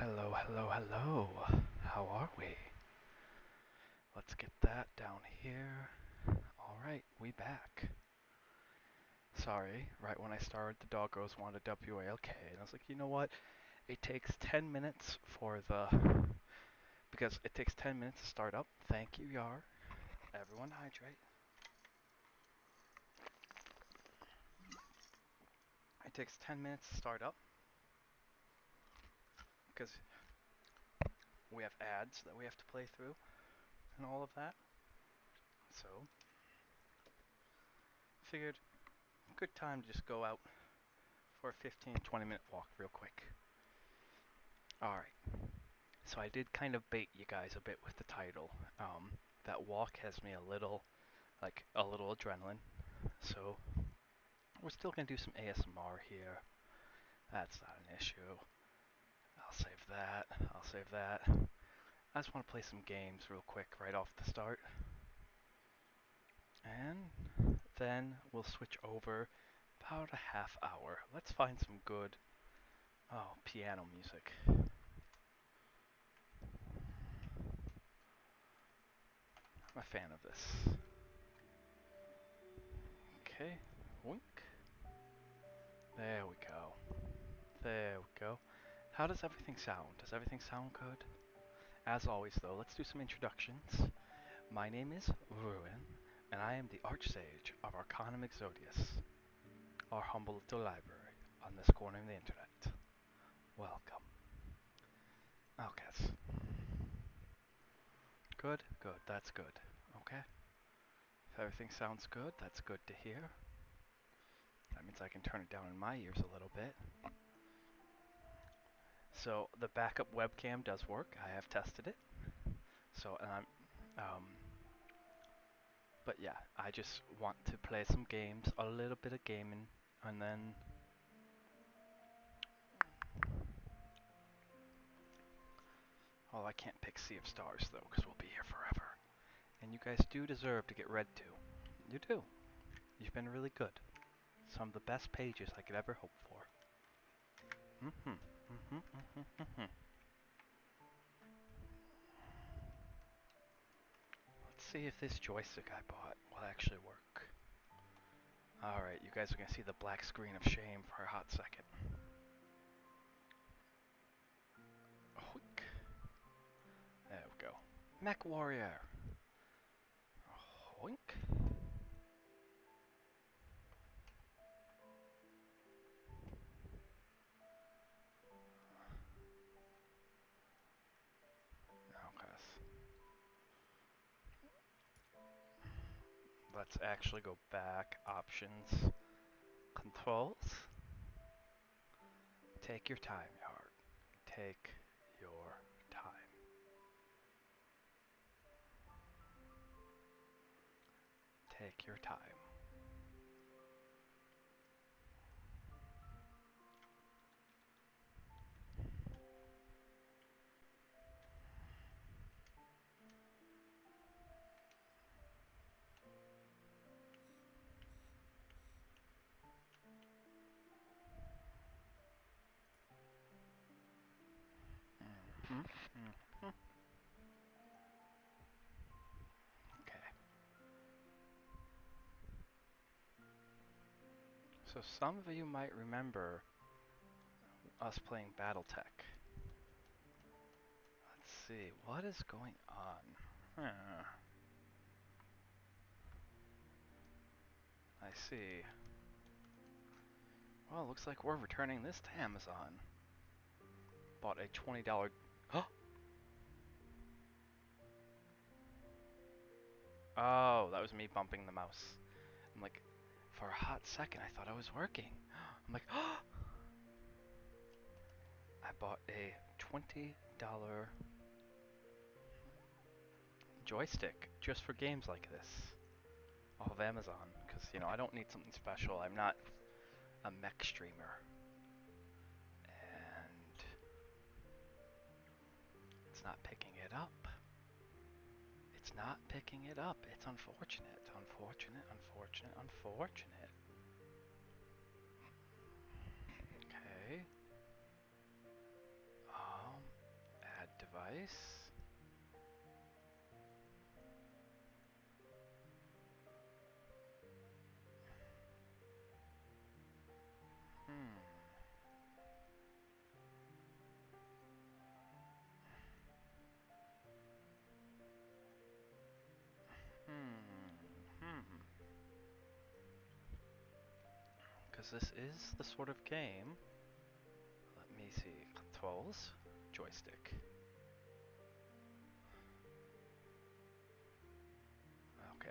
Hello, hello, hello. How are we? Let's get that down here. Alright, we back. Sorry, right when I started, the doggos wanted WALK, and I was like, you know what? It takes 10 minutes for the... Because it takes 10 minutes to start up. Thank you, Yar. Everyone hydrate. It takes 10 minutes to start up. Because we have ads that we have to play through, and all of that. So, figured, good time to just go out for a 15-20 minute walk real quick. Alright, so I did kind of bait you guys a bit with the title. That walk has me a little adrenaline. So we're still gonna do some ASMR here. That's not an issue. I'll save that. I'll save that. I just want to play some games real quick right off the start. And then we'll switch over about a half hour. Let's find some good, piano music. I'm a fan of this. Okay, wink. There we go. There we go. How does everything sound? Does everything sound good? As always though, let's do some introductions. My name is Ruin, and I am the Archsage of Arcanum Exodius, our humble little library on this corner of the internet. Welcome. Okay. Good, good, that's good. Okay. If everything sounds good, that's good to hear. That means I can turn it down in my ears a little bit. So the backup webcam does work. I have tested it. So, and but yeah, I just want to play some games, a little bit of gaming, and then I can't pick Sea of Stars though, because we'll be here forever. And you guys do deserve to get read to. You do. You've been really good. Some of the best pages I could ever hope for. Let's see if this joystick I bought will actually work. Alright, you guys are going to see the black screen of shame for a hot second. Hoik. There we go. Mech Warrior. Hoink. Okay. Let's actually go back. Options. Controls. Take your time, Yard. Take your time. Take your time. Okay. So some of you might remember us playing BattleTech. Let's see, what is going on? I see. Well, looks like we're returning this to Amazon. Bought a $20... Oh, that was me bumping the mouse. I'm like, for a hot second, I thought I was working. I'm like, I bought a $20 joystick just for games like this off of Amazon. Because, I don't need something special. I'm not a mech streamer. And it's not picking it up. It's not picking it up. It's unfortunate. Unfortunate, unfortunate, unfortunate. Okay. device. Hmm. Hmm. Because this is the sort of game. Let me see. Controls. Joystick. Okay.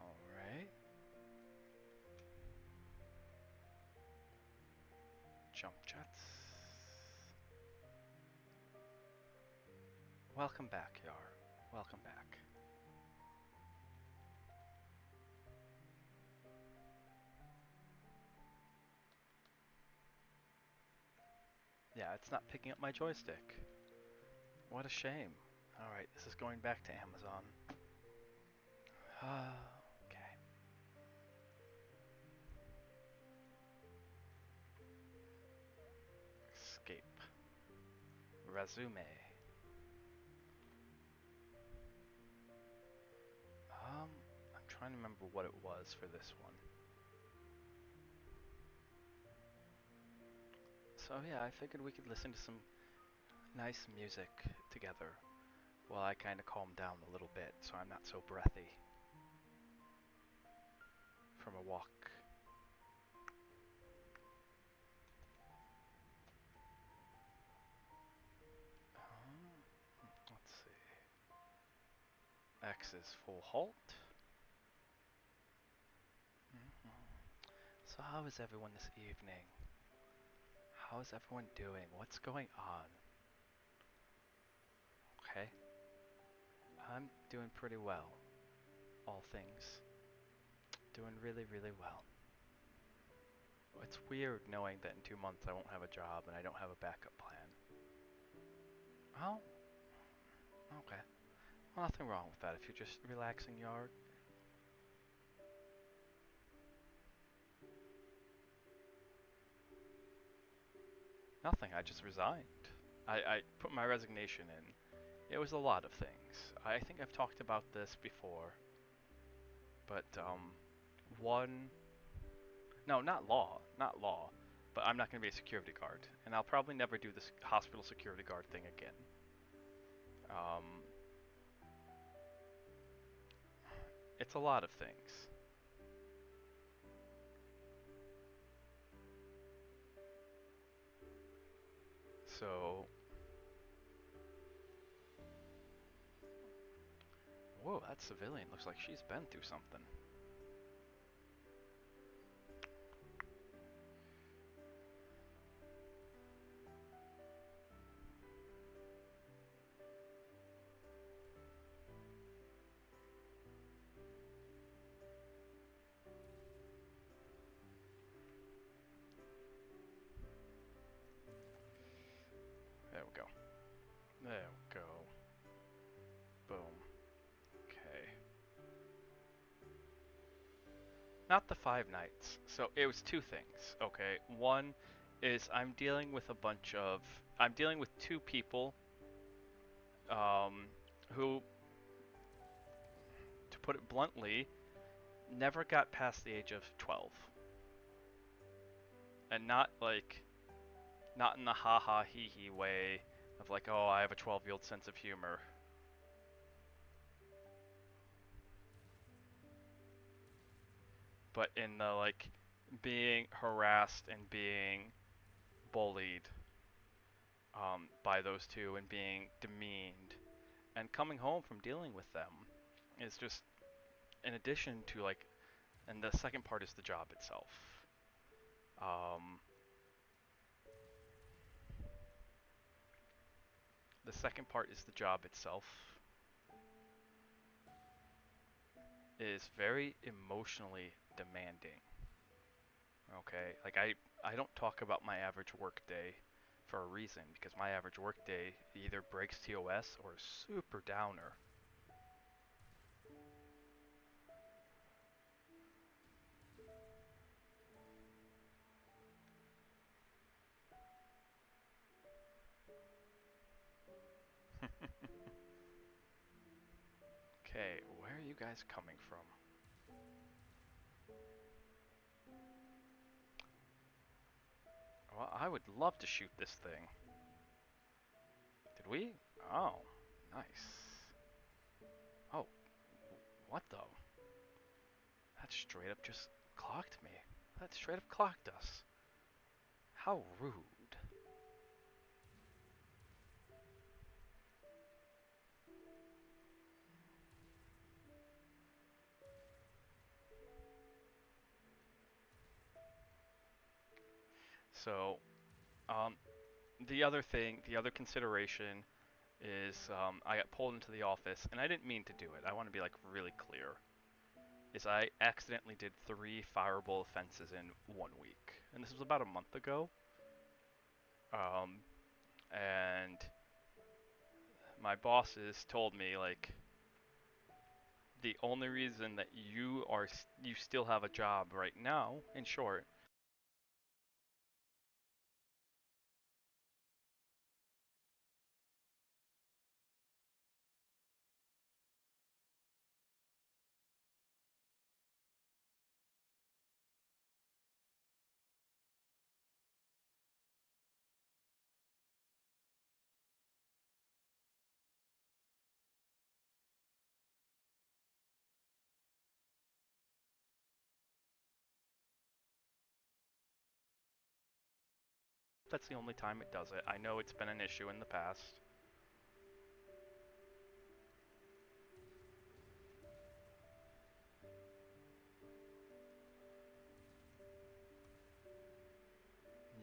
Alright. Jump jets. Welcome back, Yar. Welcome back. Yeah, it's not picking up my joystick. What a shame. Alright, this is going back to Amazon. Okay. Escape. Resume. I'm trying to remember what it was for this one. So yeah, I figured we could listen to some nice music together while I kind of calm down a little bit so I'm not so breathy from a walk. Let's see. X is full halt. So how is everyone this evening? How is everyone doing? What's going on? Okay. I'm doing pretty well. All things. Doing really, really well. It's weird knowing that in 2 months I won't have a job and I don't have a backup plan. Oh, okay. Well, nothing wrong with that if you're just relaxing your... Nothing, I just resigned. I put my resignation in. It was a lot of things. I think I've talked about this before, but one... No, not law, but I'm not going to be a security guard, and I'll probably never do this hospital security guard thing again. Um, it's a lot of things. So, whoa, that civilian looks like she's been through something. There we go. There we go. Boom. Okay. Not the 5 nights. So it was two things. Okay. One is I'm dealing with I'm dealing with two people um, who, to put it bluntly, never got past the age of 12. And not in the ha ha hee hee way of like, oh, I have a 12-year-old sense of humor. But in the like being harassed and being bullied by those two and being demeaned and coming home from dealing with them is just in addition to like, and the second part is the job itself. Um, the second part is the job itself is very emotionally demanding. Okay, like I don't talk about my average work day for a reason because my average work day either breaks TOS or is super downer. Okay, where are you guys coming from? Well, I would love to shoot this thing. Did we? Oh, nice. Oh, what though? That straight up just clocked me. That straight up clocked us. How rude. So, um, the other consideration is I got pulled into the office, and I didn't mean to do it. I want to be like really clear. Is I accidentally did 3 fireable offenses in 1 week, and this was about a month ago. Um, and my bosses told me like the only reason that you still have a job right now, in short, that's the only time it does it. I know it's been an issue in the past.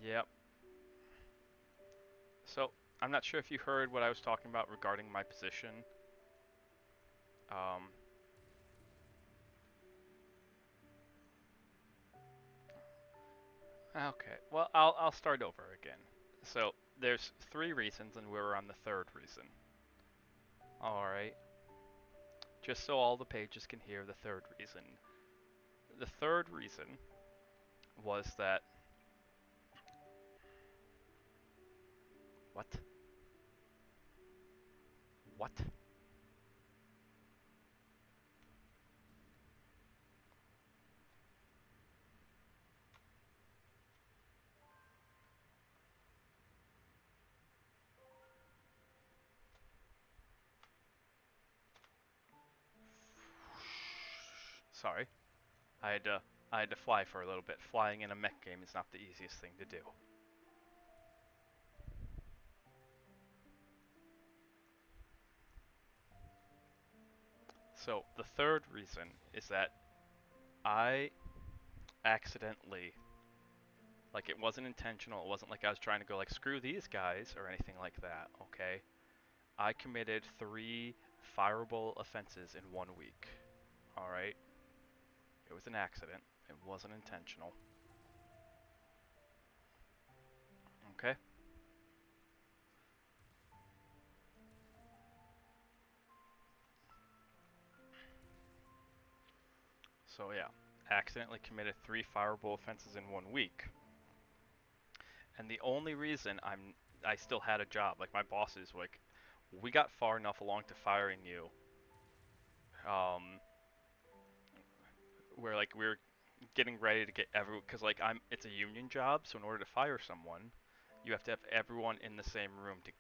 Yep. So I'm not sure if you heard what I was talking about regarding my position. Um, okay. Well, I'll start over again. So there's 3 reasons, and we're on the third reason. All right. Just so all the pages can hear the third reason. The third reason was that what? What? Sorry. I had to I had to fly for a little bit. Flying in a mech game is not the easiest thing to do. So the third reason is that I accidentally, like, it wasn't intentional. It wasn't like I was trying to go like screw these guys or anything like that. Okay, I committed 3 fireable offenses in 1 week. All right, it was an accident. It wasn't intentional. Okay, so yeah, accidentally committed 3 fireable offenses in 1 week. And the only reason I still had a job, like my bosses, like, we got far enough along to firing you, um, where like we're getting ready to get because like it's a union job, so in order to fire someone, you have to have everyone in the same room to,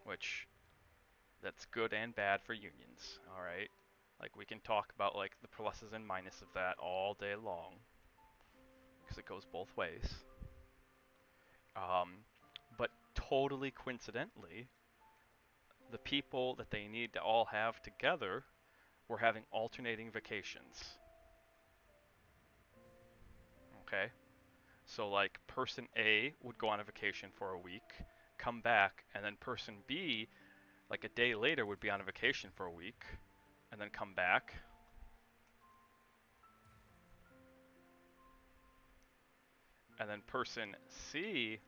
which that's good and bad for unions. All right, like we can talk about like the pluses and minuses of that all day long, because it goes both ways. Um, but totally coincidentally, the people that they need to all have together were having alternating vacations. Okay? So, like, person A would go on a vacation for a week, come back, and then person B, like a day later, would be on a vacation for a week, and then come back. And then person C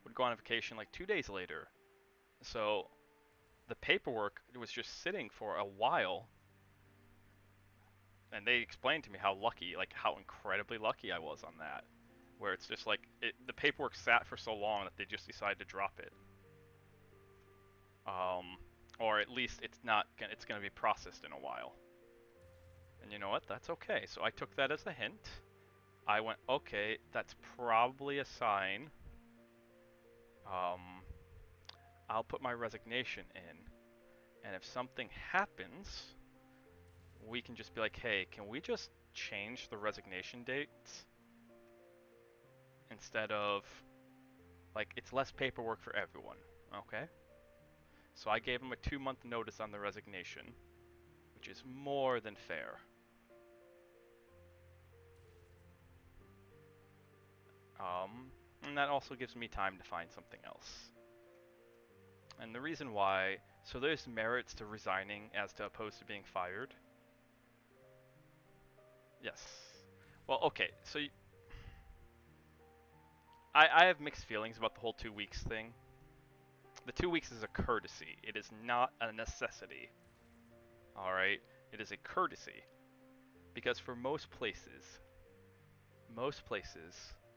would go on a vacation like 2 days later. So the paperwork was just sitting for a while, and they explained to me how lucky, like how incredibly lucky I was on that. Where it's just like the paperwork sat for so long that they just decided to drop it. Um, or at least it's going to be processed in a while. And you know what? That's okay. So I took that as a hint. I went, okay, that's probably a sign. Um, I'll put my resignation in, and if something happens, we can just be like, hey, can we just change the resignation dates instead of, like, it's less paperwork for everyone, okay? So I gave him a 2-month notice on the resignation, which is more than fair. And that also gives me time to find something else. And the reason why, so there's merits to resigning as to opposed to being fired. Yes. Well, okay, so I have mixed feelings about the whole 2 weeks thing. The 2 weeks is a courtesy. It is not a necessity. Alright? It is a courtesy. Because for most places,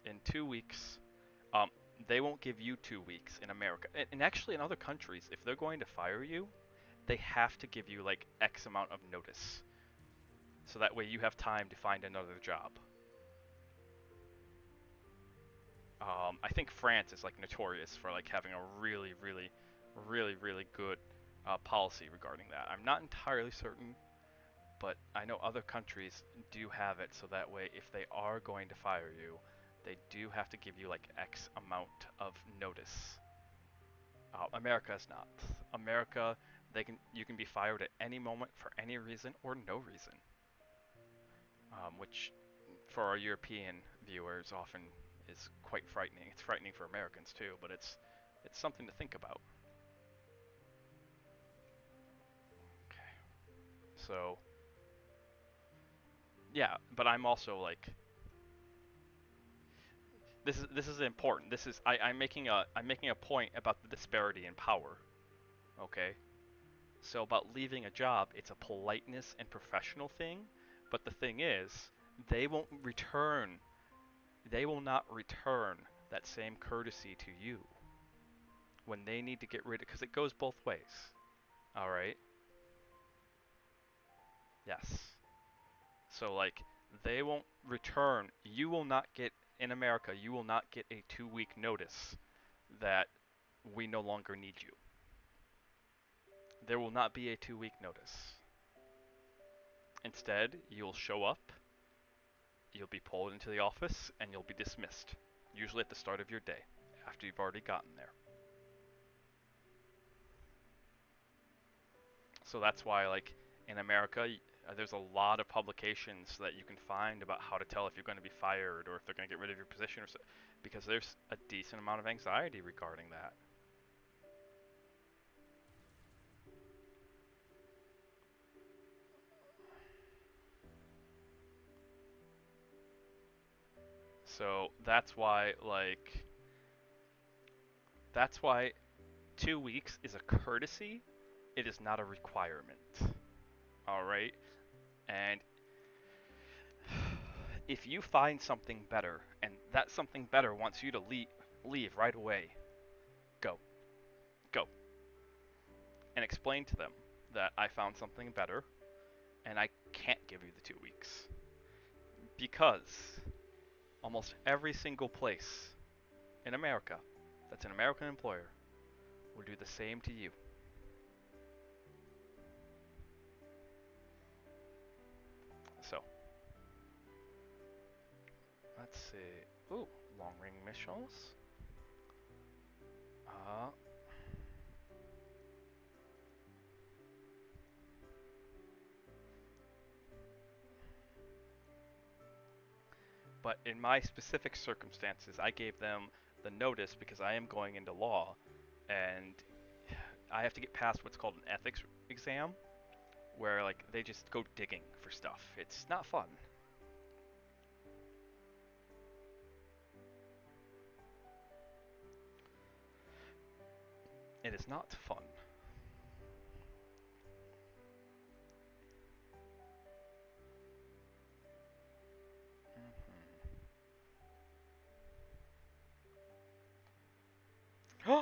in 2 weeks, um, they won't give you 2 weeks in America. And actually in other countries, if they're going to fire you, they have to give you like X amount of notice. So that way you have time to find another job. I think France is like notorious for like having a really, really, really, really good policy regarding that. I'm not entirely certain, but I know other countries do have it so that way if they are going to fire you, they do have to give you like X amount of notice. America is not. America, you can be fired at any moment for any reason or no reason, which for our European viewers often is quite frightening. It's frightening for Americans too, but it's something to think about. Okay. So yeah, but I'm also like this is important. This is I'm making a point about the disparity in power. Okay? So about leaving a job, it's a politeness and professional thing, but the thing is, they won't return they will not return that same courtesy to you when they need to get rid of, because it goes both ways. All right? Yes. So like they won't return. You will not get in America, you will not get a 2-week notice that we no longer need you. There will not be a 2-week notice. Instead, you'll show up, you'll be pulled into the office, and you'll be dismissed. Usually at the start of your day, after you've already gotten there. So that's why, like, in America, there's a lot of publications that you can find about how to tell if you're going to be fired or if they're going to get rid of your position, or so, because there's a decent amount of anxiety regarding that. So that's why 2 weeks is a courtesy. It is not a requirement. All right, and if you find something better and that something better wants you to leave right away, go. Go. And explain to them that I found something better and I can't give you the 2 weeks. Because almost every single place in America that's an American employer will do the same to you. So, let's see. Ooh, long ring missiles. Uh, but in my specific circumstances, I gave them the notice because I am going into law and I have to get past what's called an ethics exam where like they just go digging for stuff. It's not fun. It is not fun. Mm-hmm.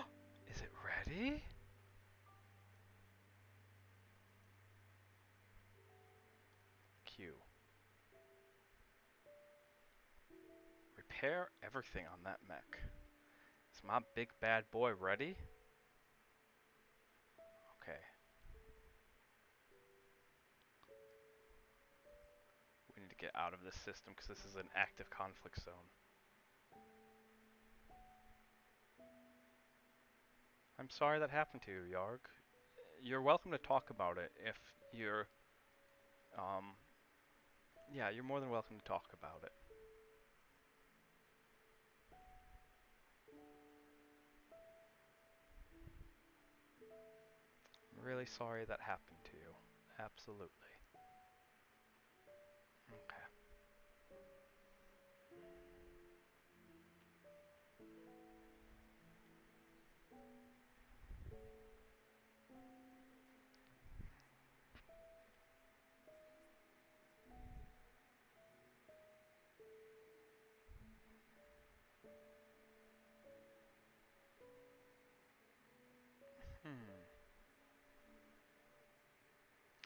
Is it ready? repair everything on that mech. Is my big bad boy ready? Okay. We need to get out of this system because this is an active conflict zone. I'm sorry that happened to you, Yarg. You're welcome to talk about it if you're, um, yeah, you're more than welcome to talk about it. I'm really sorry that happened to you. Absolutely. Okay. Hmm.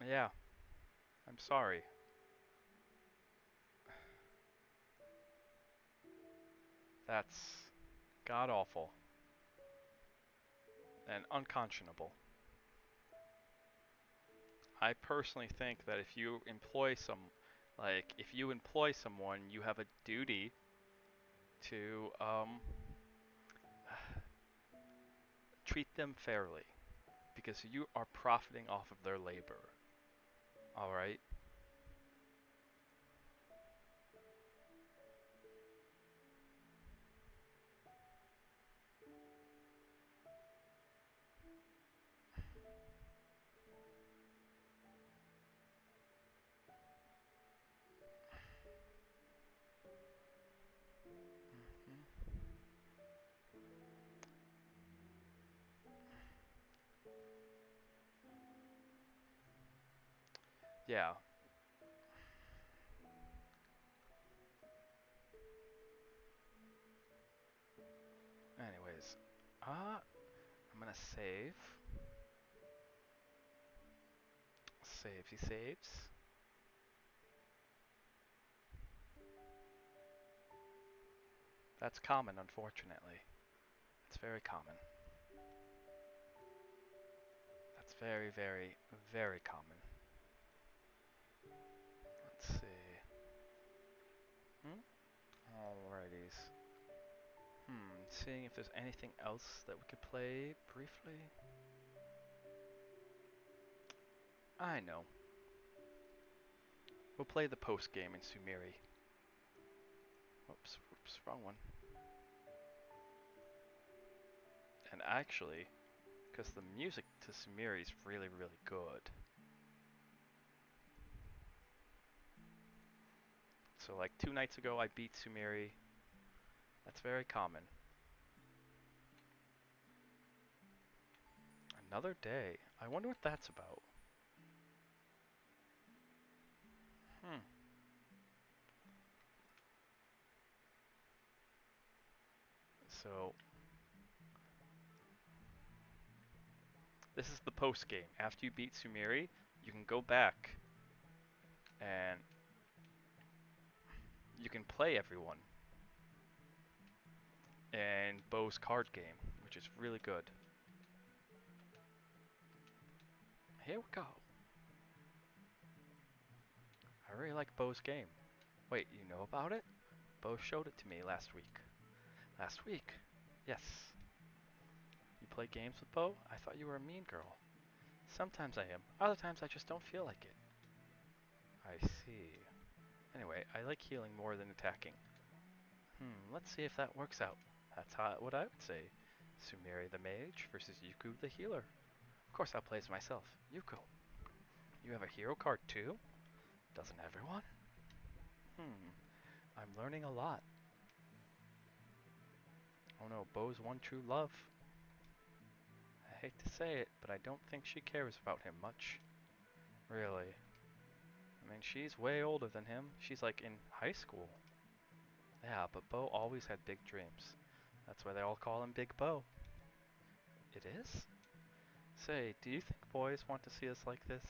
Yeah, I'm sorry. That's god awful and unconscionable. I personally think that if you employ if you employ someone, you have a duty to treat them fairly because you are profiting off of their labor. All right? Mhm. Yeah. Anyways, I'm gonna save. Save. He saves. That's common, unfortunately. It's very common. That's very, very, very common. Let's see. Hmm? Alrighties. Seeing if there's anything else that we could play briefly. I know. We'll play the post game in Sumeri. Whoops, wrong one. And actually, because the music to Sumeri is really, really good. So like 2 nights ago I beat Sumeri. That's very common. Another day. I wonder what that's about. Hmm. So this is the post game. After you beat Sumeri, you can go back and you can play everyone in Bo's card game, which is really good. Here we go. I really like Bo's game. Wait, you know about it? Bo showed it to me last week. Last week? Yes. You play games with Bo? I thought you were a mean girl. Sometimes I am. Other times I just don't feel like it. I see. Anyway, I like healing more than attacking. Let's see if that works out. That's what I would say. Sumeri the mage versus Yuku the healer. Of course I'll play as myself. Yuko. You have a hero card too? Doesn't everyone? I'm learning a lot. Oh no, Bo's one true love. I hate to say it, but I don't think she cares about him much. Really. I mean, she's way older than him. She's like in high school. Yeah, but Bo always had big dreams. That's why they all call him Big Bo. It is? Say, do you think boys want to see us like this?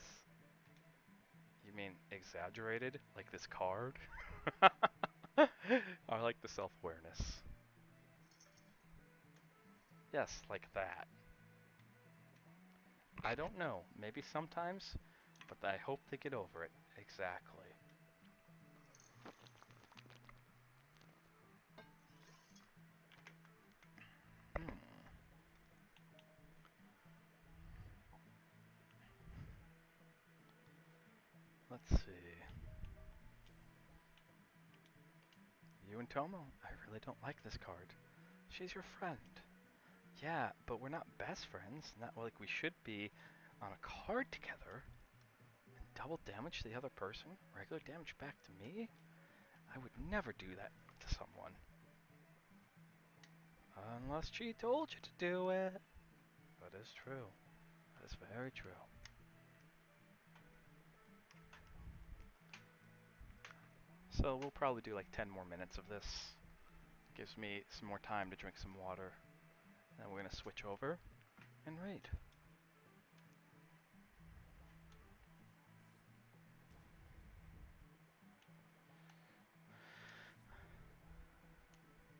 You mean exaggerated? Like this card? Or like the self-awareness. Yes, like that. I don't know. Maybe sometimes, but I hope they get over it. Exactly. Hmm. Let's see. You and Tomo. I really don't like this card. She's your friend. Yeah, but we're not best friends. Not like we should be on a card together. And double damage to the other person? Regular damage back to me? I would never do that to someone. Unless she told you to do it. That is true. That is very true. So we'll probably do like 10 more minutes of this. Gives me some more time to drink some water. Then we're going to switch over and raid.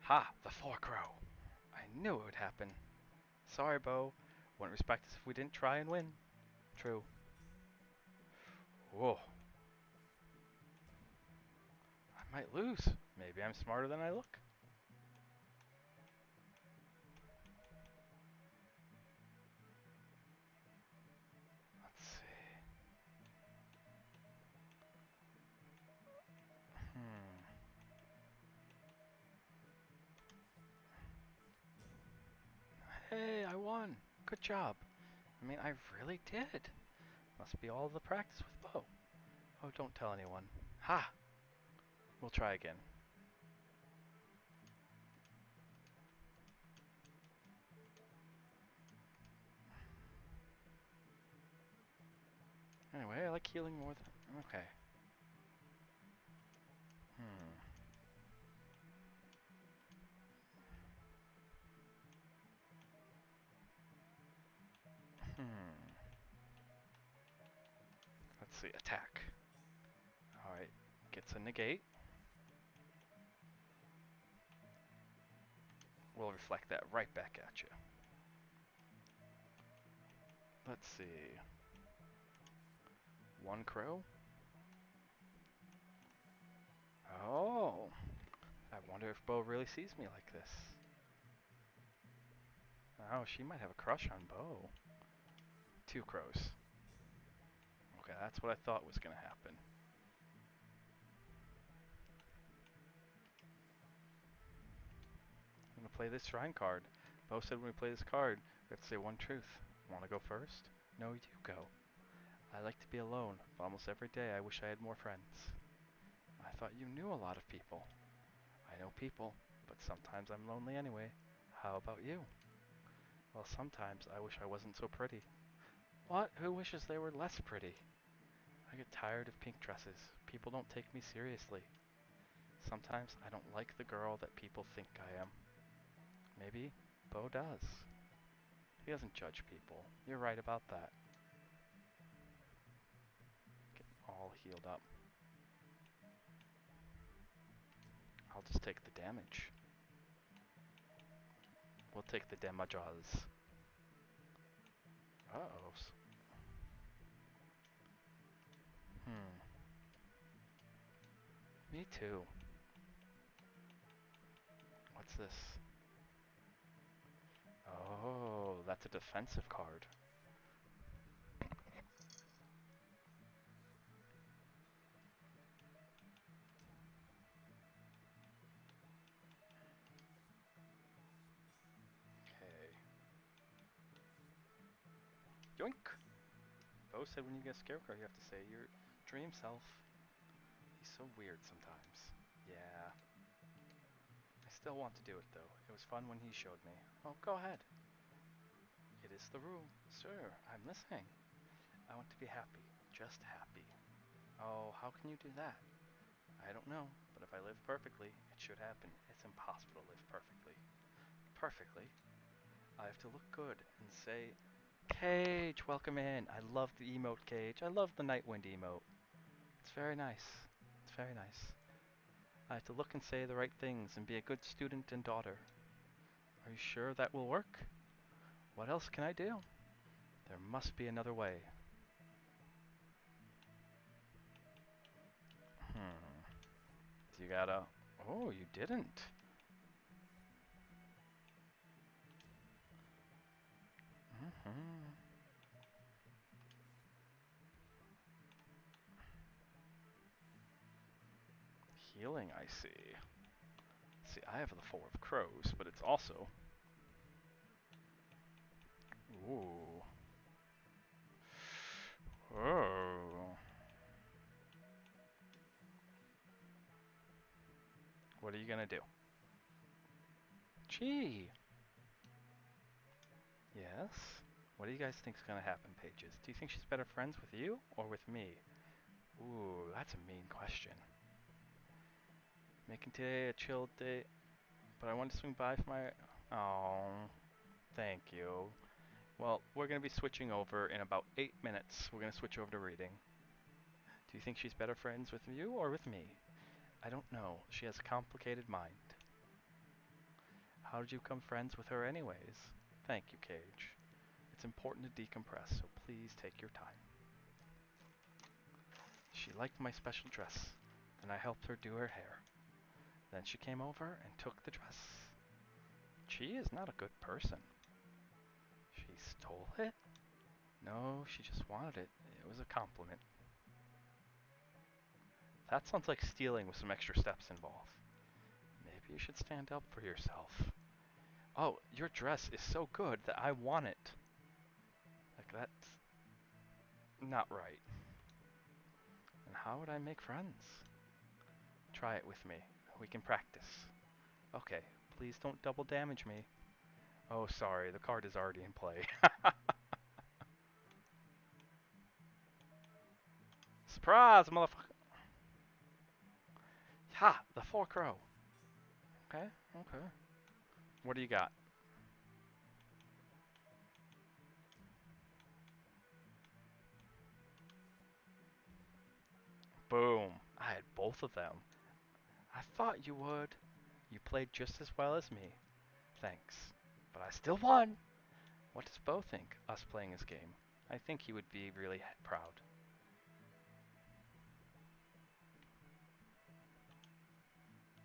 Ha! The 4-crow! I knew it would happen. Sorry, Bo. Wouldn't respect us if we didn't try and win. True. Whoa. I might lose. Maybe I'm smarter than I look. Let's see. Hmm. Hey, I won. Good job. I mean, I really did. Must be all the practice with Bo. Oh, don't tell anyone. Ha! We'll try again. Anyway, I like healing more than... Okay. Hmm. Hmm. Let's see. Attack. Alright. Gets a negate. We'll reflect that right back at you. Let's see. 1 crow. Oh. I wonder if Bo really sees me like this. Oh, she might have a crush on Bo. 2 crows. Okay, that's what I thought was going to happen. I'm going to play this shrine card. Bo said when we play this card, we have to say one truth. Want to go first? No, you go. I like to be alone, but almost every day I wish I had more friends. I thought you knew a lot of people. I know people, but sometimes I'm lonely anyway. How about you? Well, sometimes I wish I wasn't so pretty. What? Who wishes they were less pretty? I get tired of pink dresses. People don't take me seriously. Sometimes I don't like the girl that people think I am. Maybe Bo does. He doesn't judge people. You're right about that. Get all healed up. I'll just take the damage. We'll take the damages. Uh-oh. Hmm. Me too. What's this? Oh, that's a defensive card. Okay. Yoink! Bo said when you get a scarecrow, you have to say your dream self. He's so weird sometimes. Yeah. I still want to do it though. It was fun when he showed me. Oh, go ahead. It is the rule. Sir, I'm listening. I want to be happy. Just happy. Oh, how can you do that? I don't know, but if I live perfectly, it should happen. It's impossible to live perfectly. Perfectly? I have to look good and say, Cage, welcome in. I love the emote, Cage. I love the Nightwind emote. It's very nice. It's very nice. I have to look and say the right things and be a good student and daughter. Are you sure that will work? What else can I do? There must be another way. You gotta... Oh, you didn't. Healing, I see. See, I have the Four of Crows, but it's also... Ooh. Oh. What are you gonna do? Gee. Yes? What do you guys think's gonna happen, Pages? Do you think she's better friends with you or with me? Ooh, that's a mean question. Making today a chill day, but I want to swing by for my... Oh, thank you. Well, we're gonna be switching over in about 8 minutes. We're gonna switch over to reading. Do you think she's better friends with you or with me? I don't know. She has a complicated mind. How did you become friends with her anyways? Thank you, Cage. It's important to decompress, so please take your time. She liked my special dress, and I helped her do her hair. Then she came over and took the dress. She is not a good person. She stole it? No, she just wanted it. It was a compliment. That sounds like stealing with some extra steps involved. Maybe you should stand up for yourself. Oh, your dress is so good that I want it. Like, that's not right. And how would I make friends? Try it with me. We can practice. Okay, please don't double damage me. Oh, sorry, the card is already in play. Surprise, motherfucker! Ha! The 4 crow. Okay, okay. What do you got? Boom. I had both of them. I thought you would. You played just as well as me. Thanks. But I still won! What does Bo think, us playing his game? I think he would be really proud.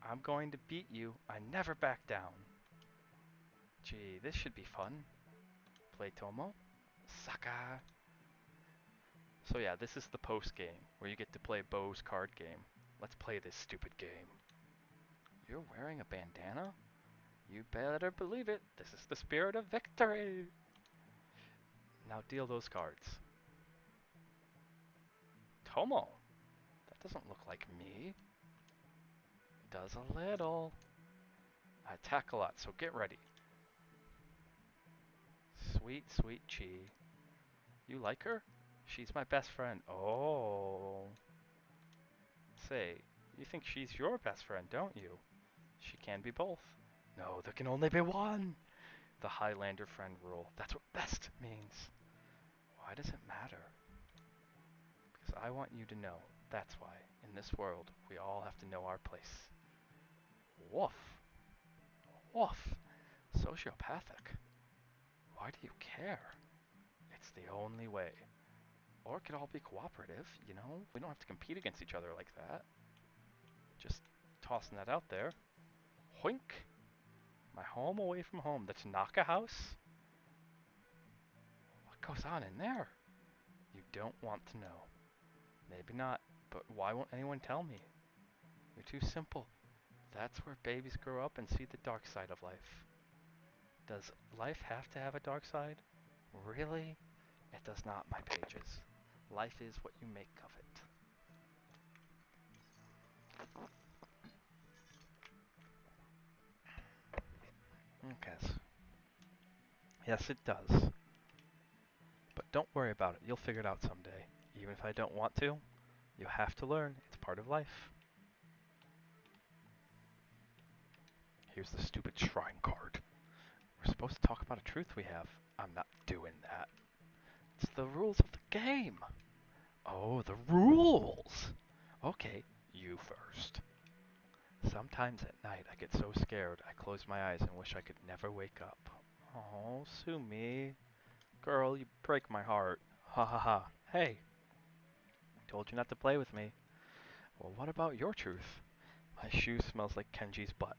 I'm going to beat you. I never back down. Gee, this should be fun. Play Tomo. Saka. So yeah, this is the post game, where you get to play Bo's card game. Let's play this stupid game. You're wearing a bandana? You better believe it. This is the spirit of victory. Now deal those cards. Tomo. That doesn't look like me. Does a little. I attack a lot, so get ready. Sweet, sweet Chi. You like her? She's my best friend. Oh. Say, you think she's your best friend, don't you? She can be both. No, there can only be one. The Highlander friend rule. That's what best means. Why does it matter? Because I want you to know. That's why. In this world, we all have to know our place. Woof. Woof. Sociopathic. Why do you care? It's the only way. Or it could all be cooperative, you know? We don't have to compete against each other like that. Just tossing that out there. Hoink. My home away from home. That's Naka House? What goes on in there? You don't want to know. Maybe not, but why won't anyone tell me? You're too simple. That's where babies grow up and see the dark side of life. Does life have to have a dark side? Really? It does not, my Pages. Life is what you make of it. Okay. Yes, it does. But don't worry about it. You'll figure it out someday. Even if I don't want to, you have to learn. It's part of life. Here's the stupid shrine card. We're supposed to talk about a truth we have. I'm not doing that. It's the rules of the game. Oh, the rules! Okay, you first. Sometimes at night I get so scared I close my eyes and wish I could never wake up. Oh, sue me. Girl, you break my heart. Ha ha ha. Hey, told you not to play with me. Well, what about your truth? My shoe smells like Kenji's butt.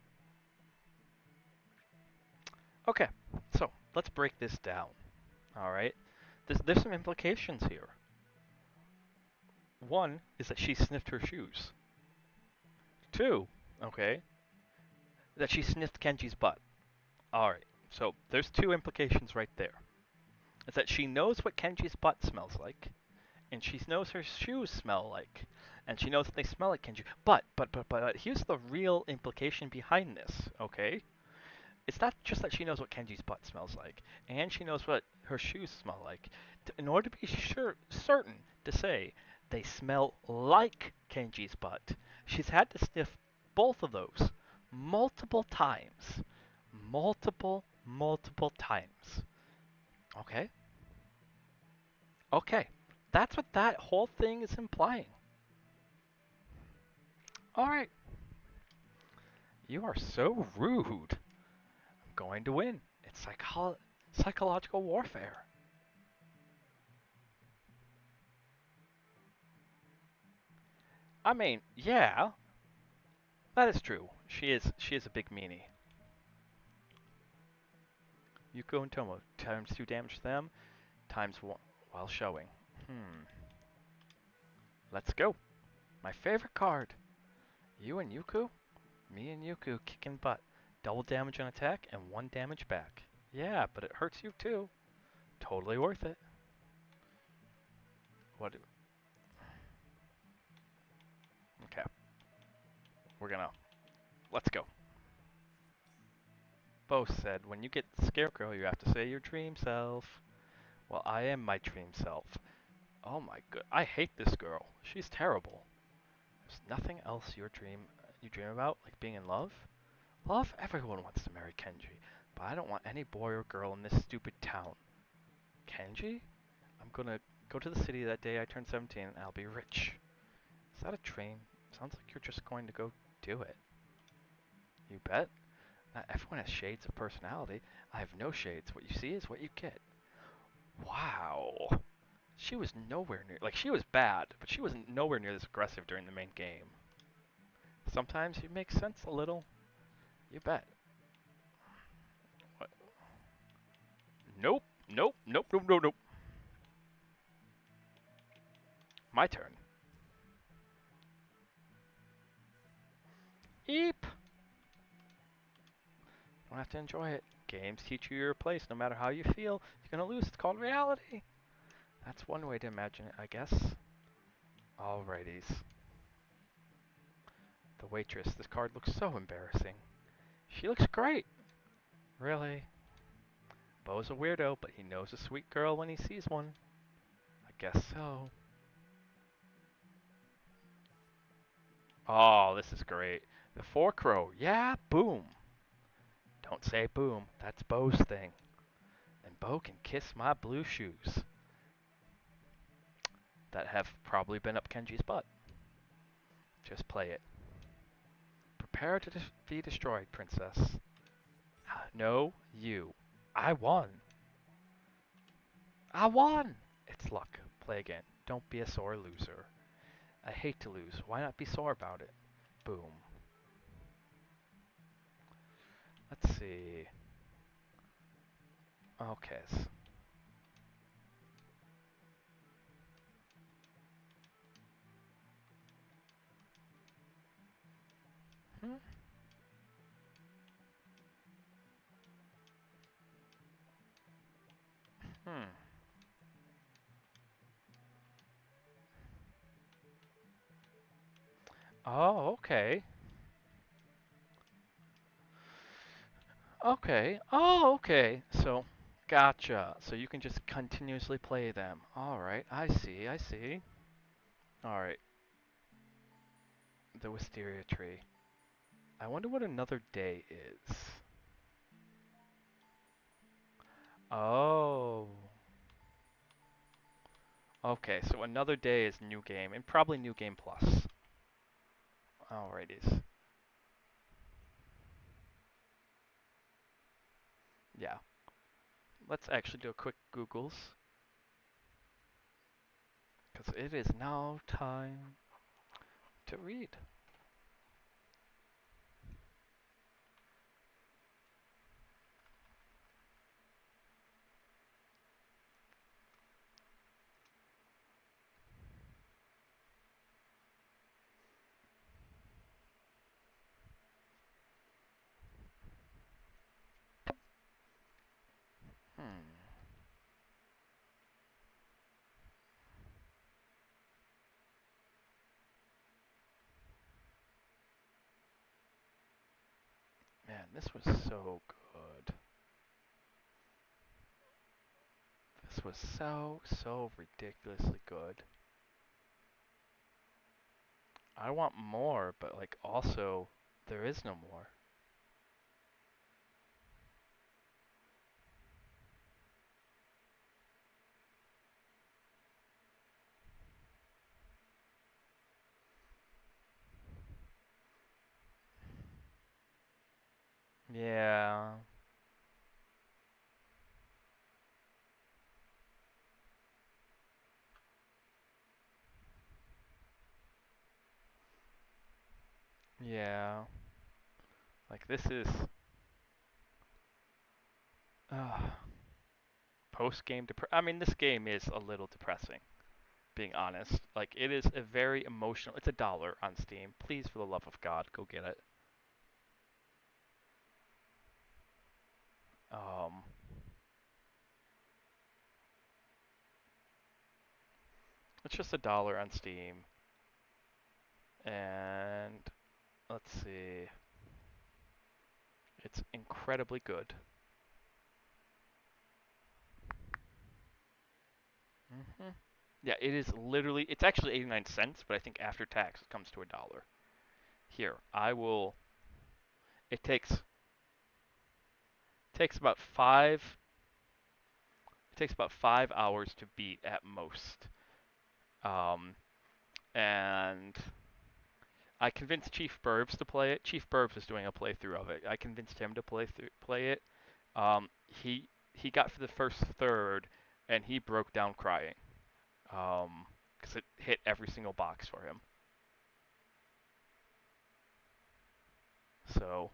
Okay, so let's break this down. Alright? There's some implications here. One is that she sniffed her shoes. Two, okay, that she sniffed Kenji's butt. Alright, so there's two implications right there. It's that she knows what Kenji's butt smells like, and she knows her shoes smell like, and she knows that they smell like Kenji. But here's the real implication behind this, okay? It's not just that she knows what Kenji's butt smells like, and she knows what her shoes smell like. In order to be certain to say they smell like Kenji's butt, she's had to sniff both of those multiple times. Multiple times. Okay? Okay. That's what that whole thing is implying. Alright. You are so rude. I'm going to win. It's psychological warfare. I mean, yeah, that is true. She is a big meanie. Yuko and Tomo times 2 damage to them, times 1 while showing. Let's go. My favorite card. You and Yuku? Me and Yuku kicking butt. Double damage on attack and 1 damage back. Yeah, but it hurts you too. Totally worth it. What? Okay. Let's go. Both said, when you get Scarecrow, you have to say your dream self. Well, I am my dream self. Oh my god, I hate this girl. She's terrible. There's nothing else you dream about, like being in love? Love? Everyone wants to marry Kenji, but I don't want any boy or girl in this stupid town. Kenji? I'm gonna go to the city that day I turn 17 and I'll be rich. Is that a train? Sounds like you're just going to go do it. You bet. Not everyone has shades of personality. I have no shades. What you see is what you get. Wow. She was nowhere near, like, she was bad, but she was nowhere near this aggressive during the main game. Sometimes you make sense a little. You bet. What? Nope, nope. My turn. Eep. Don't have to enjoy it. Games teach you your place. No matter how you feel, you're gonna lose. It's called reality. That's one way to imagine it, I guess. Alrighties. The waitress. This card looks so embarrassing. She looks great. Really? Bo's a weirdo, but he knows a sweet girl when he sees one. I guess so. Oh, this is great. The 4-crow. Yeah, boom. Don't say boom. That's Bo's thing. And Bo can kiss my blue shoes that have probably been up Kenji's butt. Just play it. Prepare to be destroyed, princess. No, you. I won. I won! It's luck. Play again. Don't be a sore loser. I hate to lose. Why not be sore about it? Boom. Let's see. Okay. Hmm? Hmm. Oh, okay. Okay. Oh, okay. So, gotcha. So you can just continuously play them. Alright, I see. Alright, the wisteria tree. I wonder what another day is. Oh. Okay, so another day is new game, and probably new game plus. Alrighties. Yeah. Let's actually do a quick Googles. Because it is now time to read. Hmm. Man, this was so good. This was so ridiculously good. I want more, but like also there is no more. Yeah. Yeah. Like this is uh post game I mean this game is a little depressing, being honest. Like it is a very emotional. It's $1 on Steam. Please for the love of God, go get it. Um it's just $1 on Steam and let's see. It's incredibly good. Mhm. Yeah, it is literally it's actually 89 cents, but I think after tax it comes to $1. Here, I will it takes about 5 hours to beat at most. Um and I convinced Chief Burbs to play it. Chief Burbs is doing a playthrough of it. I convinced him to play it. He got for the first third and he broke down crying. Because it hit every single box for him. So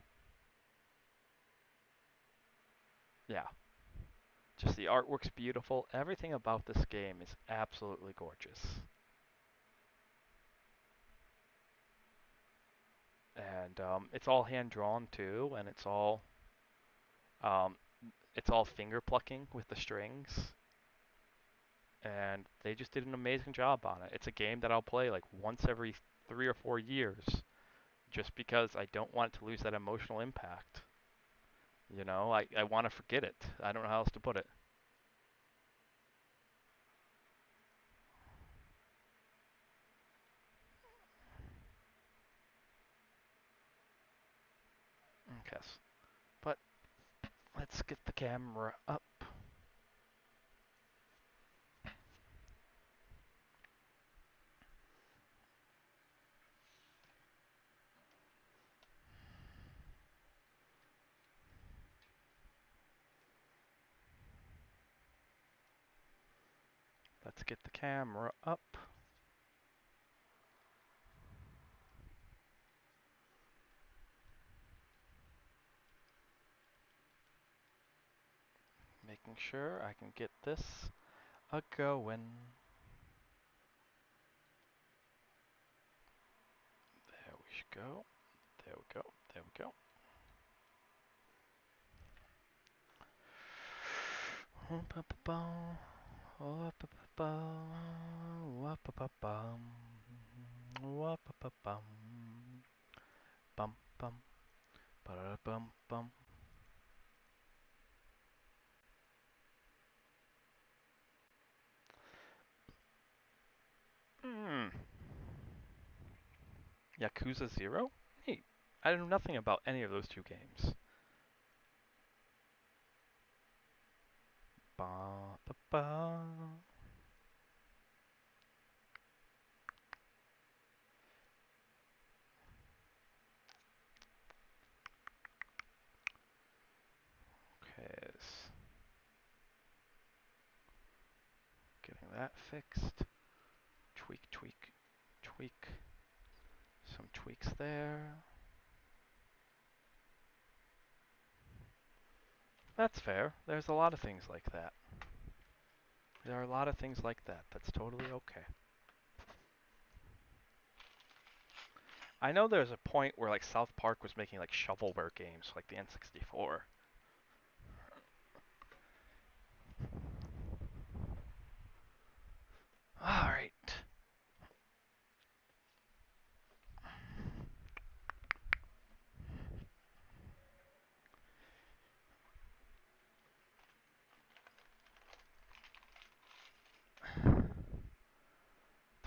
yeah, just the artwork's beautiful. Everything about this game is absolutely gorgeous, and it's all hand drawn too, and um, it's all finger plucking with the strings, and they just did an amazing job on it. It's a game that I'll play like once every 3 or 4 years, just because I don't want it to lose that emotional impact. You know, I want to forget it. I don't know how else to put it. Okay, but let's get the camera up. Let's get the camera up. Making sure I can get this a going. There we go. There we go. There we go. Bum bum ba bum bum. Hmm. Yakuza 0? Hey, I know nothing about any of those two games. Ba ba ba. Okay, that fixed. Tweak, tweak, tweak. Some tweaks there. That's fair. There's a lot of things like that. There are a lot of things like that. That's totally okay. I know there's a point where like South Park was making like shovelware games, like the N64. All right.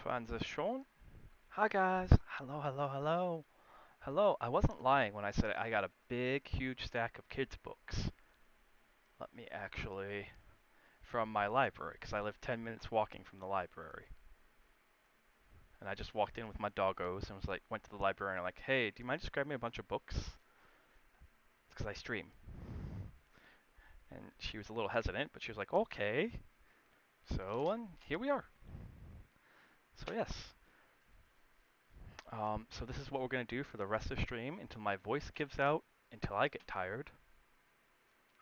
Transition. Hi guys. Hello, hello, hello. Hello. I wasn't lying when I said I got a big, huge stack of kids' books. Let me actually, from my library, because I live 10 minutes walking from the library. And I just walked in with my doggos and was like, went to the library and I'm like, hey, do you mind just grabbing me a bunch of books? It's because I stream. And she was a little hesitant, but she was like, okay. So, and here we are. So yes. So this is what we're going to do for the rest of the stream until my voice gives out, until I get tired.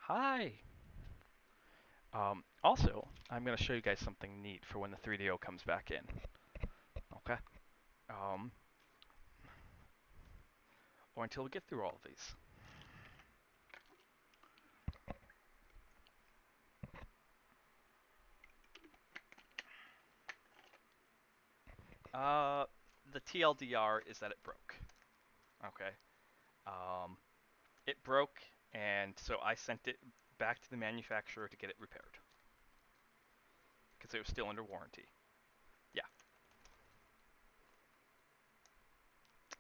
Hi! Also, I'm going to show you guys something neat for when the 3DO comes back in. Okay? Um, or until we get through all of these. Uh, the TLDR is that it broke. Okay? Um, it broke, and so I sent it back to the manufacturer to get it repaired. Because it was still under warranty. Yeah.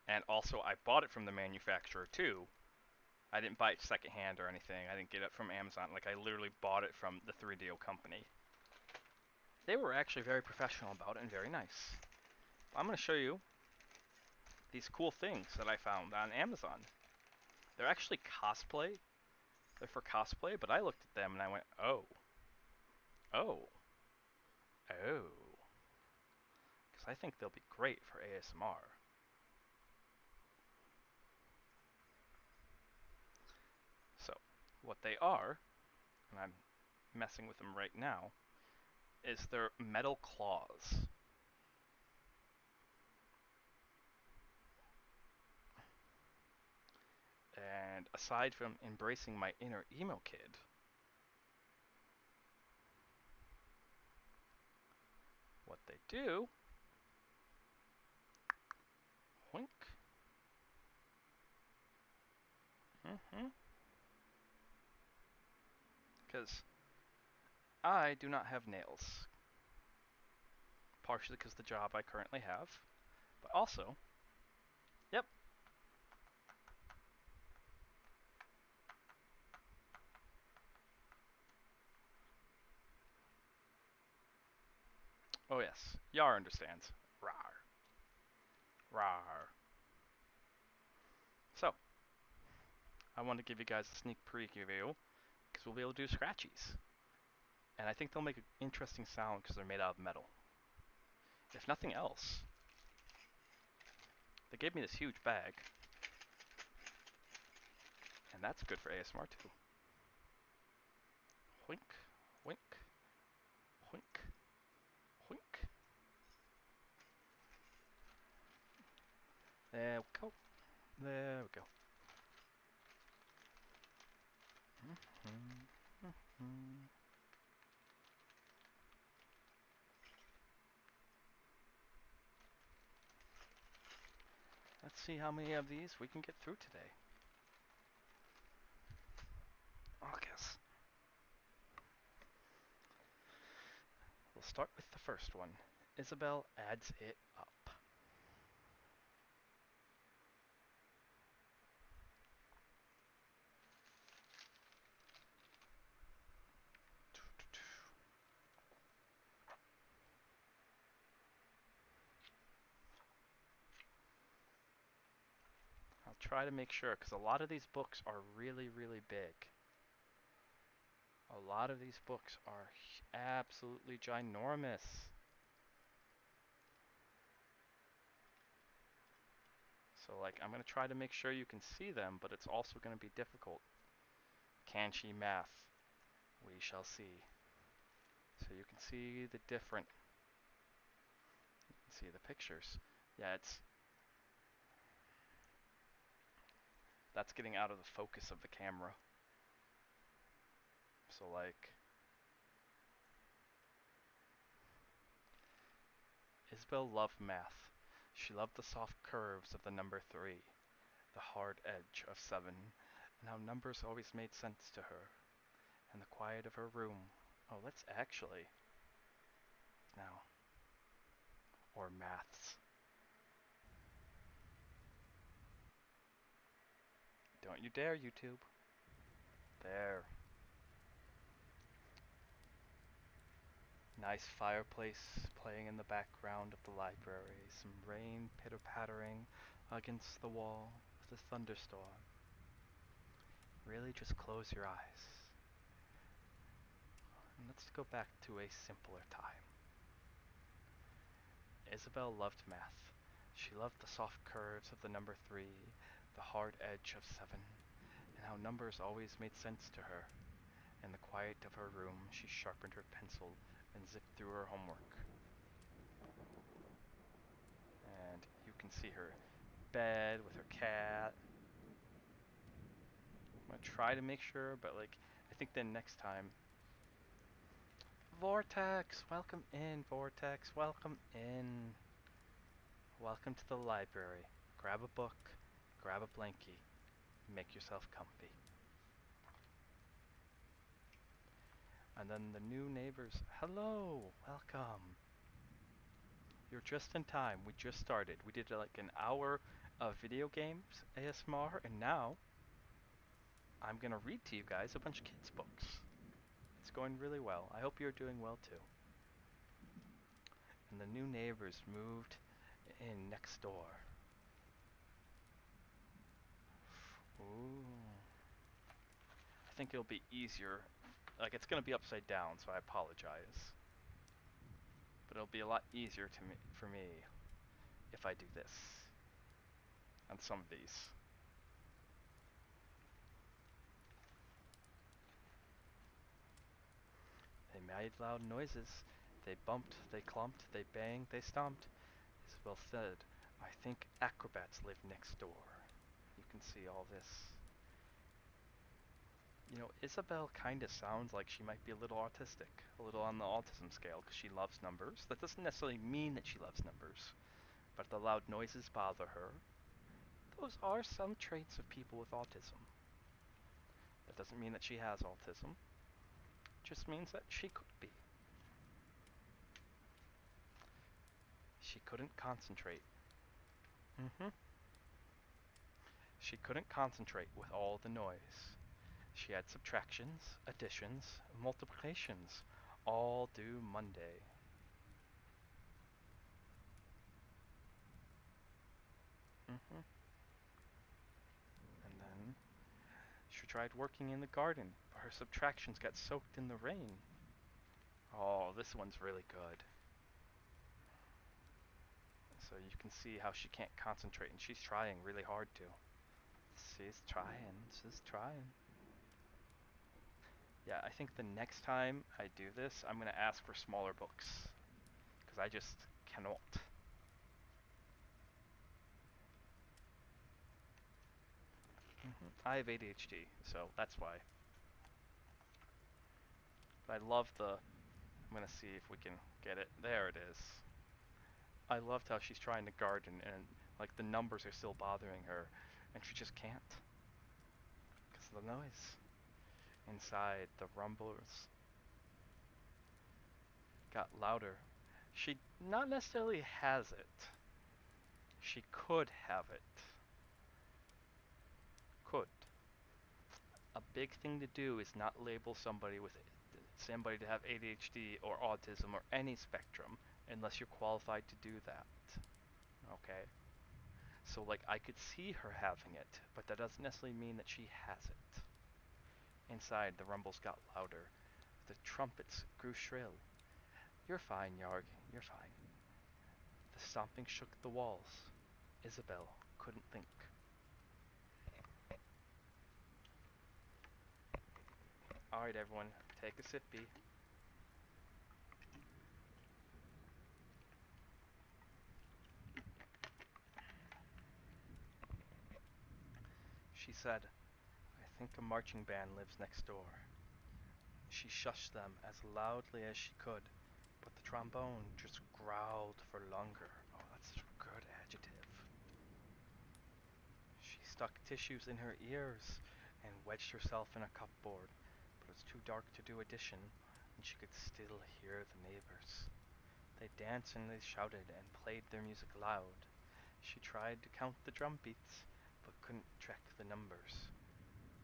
And also, I bought it from the manufacturer too. I didn't buy it secondhand or anything. I didn't get it from Amazon. Like, I literally bought it from the 3DO company. They were actually very professional about it and very nice. I'm going to show you these cool things that I found on Amazon. They're actually cosplay. They're for cosplay, but I looked at them and I went, oh. Oh. Oh. Because I think they'll be great for ASMR. So, what they are, and I'm messing with them right now, is they're metal claws. And aside from embracing my inner emo kid, what they do, wink, because I do not have nails. Partially because of the job I currently have, but also, yep. Oh yes, Yar understands. Rar. Rar. So, I want to give you guys a sneak preview, because we'll be able to do scratchies. And I think they'll make an interesting sound because they're made out of metal. If nothing else, they gave me this huge bag, and that's good for ASMR too. Wink, wink, wink, wink. There we go. There we go. Let's see how many of these we can get through today. I guess. We'll start with the first one. Isabel adds it up. I'll try to make sure, because a lot of these books are really, really big. A lot of these books are absolutely ginormous. So like I'm going to try to make sure you can see them, but it's also going to be difficult. Can she math? We shall see. So you can see the different, you can see the pictures. Yeah, that's getting out of the focus of the camera. So like Isabel loved math. She loved the soft curves of the number 3, the hard edge of 7, and how numbers always made sense to her, and the quiet of her room. Oh, let's actually now, or maths. Don't you dare, YouTube. There. Nice fireplace playing in the background of the library, some rain pitter-pattering against the wall with a thunderstorm. Really just close your eyes. And let's go back to a simpler time. Isabel loved math. She loved the soft curves of the number 3, the hard edge of 7, and how numbers always made sense to her. In the quiet of her room, she sharpened her pencil and zipped through her homework. And you can see her bed with her cat. I'm gonna try to make sure, but like, I think then next time. Vortex, welcome in, Vortex, welcome in. Welcome to the library. Grab a book, grab a blankie, make yourself comfy. And then the new neighbors, hello, welcome. You're just in time, we just started. We did like an hour of video games, ASMR, and now I'm gonna read to you guys a bunch of kids' books. It's going really well. I hope you're doing well too. And the new neighbors moved in next door. Ooh. I think it'll be easier. Like it's gonna be upside down, so I apologize. But it'll be a lot easier for me if I do this on some of these. They made loud noises. They bumped, they clumped, they banged, they stomped. Isabel said, I think acrobats live next door. You can see all this. You know, Isabel kind of sounds like she might be a little autistic, a little on the autism scale, because she loves numbers. That doesn't necessarily mean that she loves numbers, but the loud noises bother her. Those are some traits of people with autism. That doesn't mean that she has autism. It just means that she could be. She couldn't concentrate. She couldn't concentrate with all the noise. She had subtractions, additions, multiplications, all due Monday. And then she tried working in the garden, but her subtractions got soaked in the rain. Oh, this one's really good. So you can see how she can't concentrate, and she's trying really hard to. She's trying. Yeah, I think the next time I do this, I'm going to ask for smaller books. Because I just cannot. I have ADHD, so that's why. But I love the... I'm going to see if we can get it. There it is. I loved how she's trying to garden and like the numbers are still bothering her and she just can't. Because of the noise. Inside, the rumbles got louder. She not necessarily has it. She could have it. Could. A big thing to do is not label somebody to have ADHD or autism or any spectrum unless you're qualified to do that. Okay? So like I could see her having it, but that doesn't necessarily mean that she has it. Inside, the rumbles got louder. The trumpets grew shrill. You're fine, Yarg, you're fine. The stomping shook the walls. Isabel couldn't think. Alright, everyone, take a sippy. She said, I think a marching band lives next door. She shushed them as loudly as she could, but the trombone just growled for longer. Oh, that's a good adjective. She stuck tissues in her ears and wedged herself in a cupboard, but it was too dark to do addition, and she could still hear the neighbors. They danced and they shouted and played their music loud. She tried to count the drum beats, but couldn't track the numbers.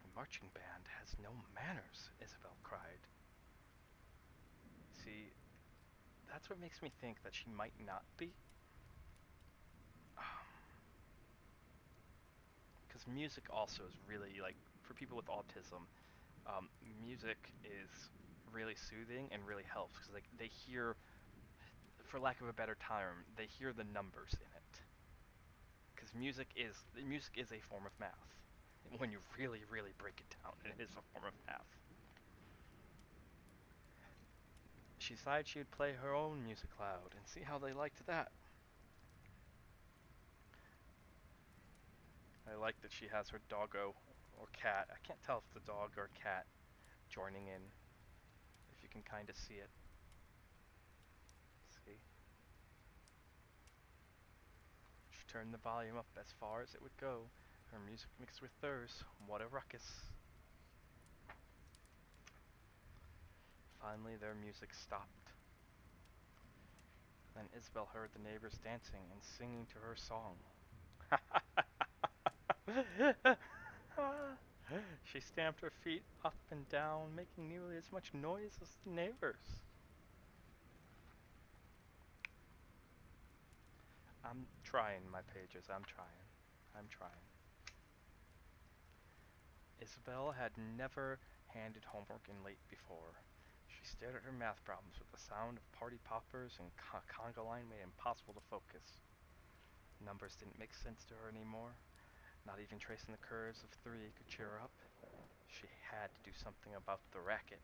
The marching band has no manners, Isabel cried. See, that's what makes me think that she might not be. Because music also is really, like, for people with autism, music is really soothing and really helps because they hear, for lack of a better term, they hear the numbers in it. Because music is a form of math. When you really, really break it down, it is a form of math. She decided she would play her own music loud and see how they liked that. I like that she has her doggo or cat. I can't tell if it's a dog or a cat joining in. If you can kind of see it. See? She turned the volume up as far as it would go. Her music mixed with theirs. What a ruckus. Finally, their music stopped. Then Isabel heard the neighbors dancing and singing to her song. She stamped her feet up and down, making nearly as much noise as the neighbors. I'm trying, my pages. I'm trying. I'm trying. Isabel had never handed homework in late before. She stared at her math problems with the sound of party poppers and conga line made it impossible to focus. Numbers didn't make sense to her anymore. Not even tracing the curves of 3 could cheer her up. She had to do something about the racket.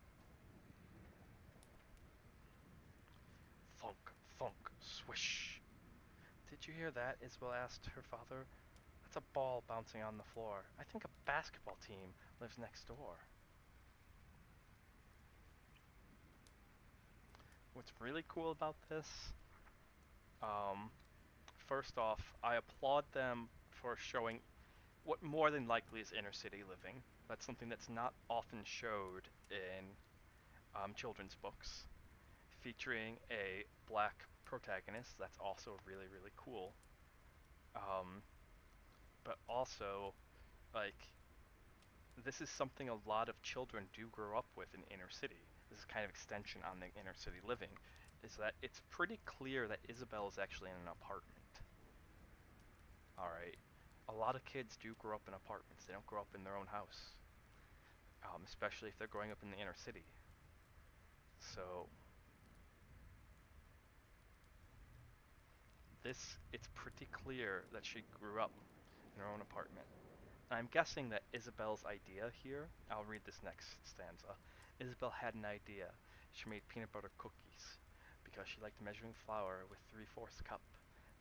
Thunk, thunk, swish. Did you hear that? Isabel asked her father. That's a ball bouncing on the floor. I think a basketball team lives next door. What's really cool about this, um, first off, I applaud them for showing what more than likely is inner city living. That's something that's not often showed in children's books. Featuring a black protagonist, that's also really, really cool. Um, but also, like, this is something a lot of children do grow up with in inner city. This is kind of extension on the inner city living, is that it's pretty clear that Isabel is actually in an apartment. Alright. A lot of kids do grow up in apartments. They don't grow up in their own house. Especially if they're growing up in the inner city. So, it's pretty clear that she grew up in her own apartment. I'm guessing that Isabel's idea here, I'll read this next stanza. Isabel had an idea. She made peanut butter cookies because she liked measuring flour with 3/4 cup,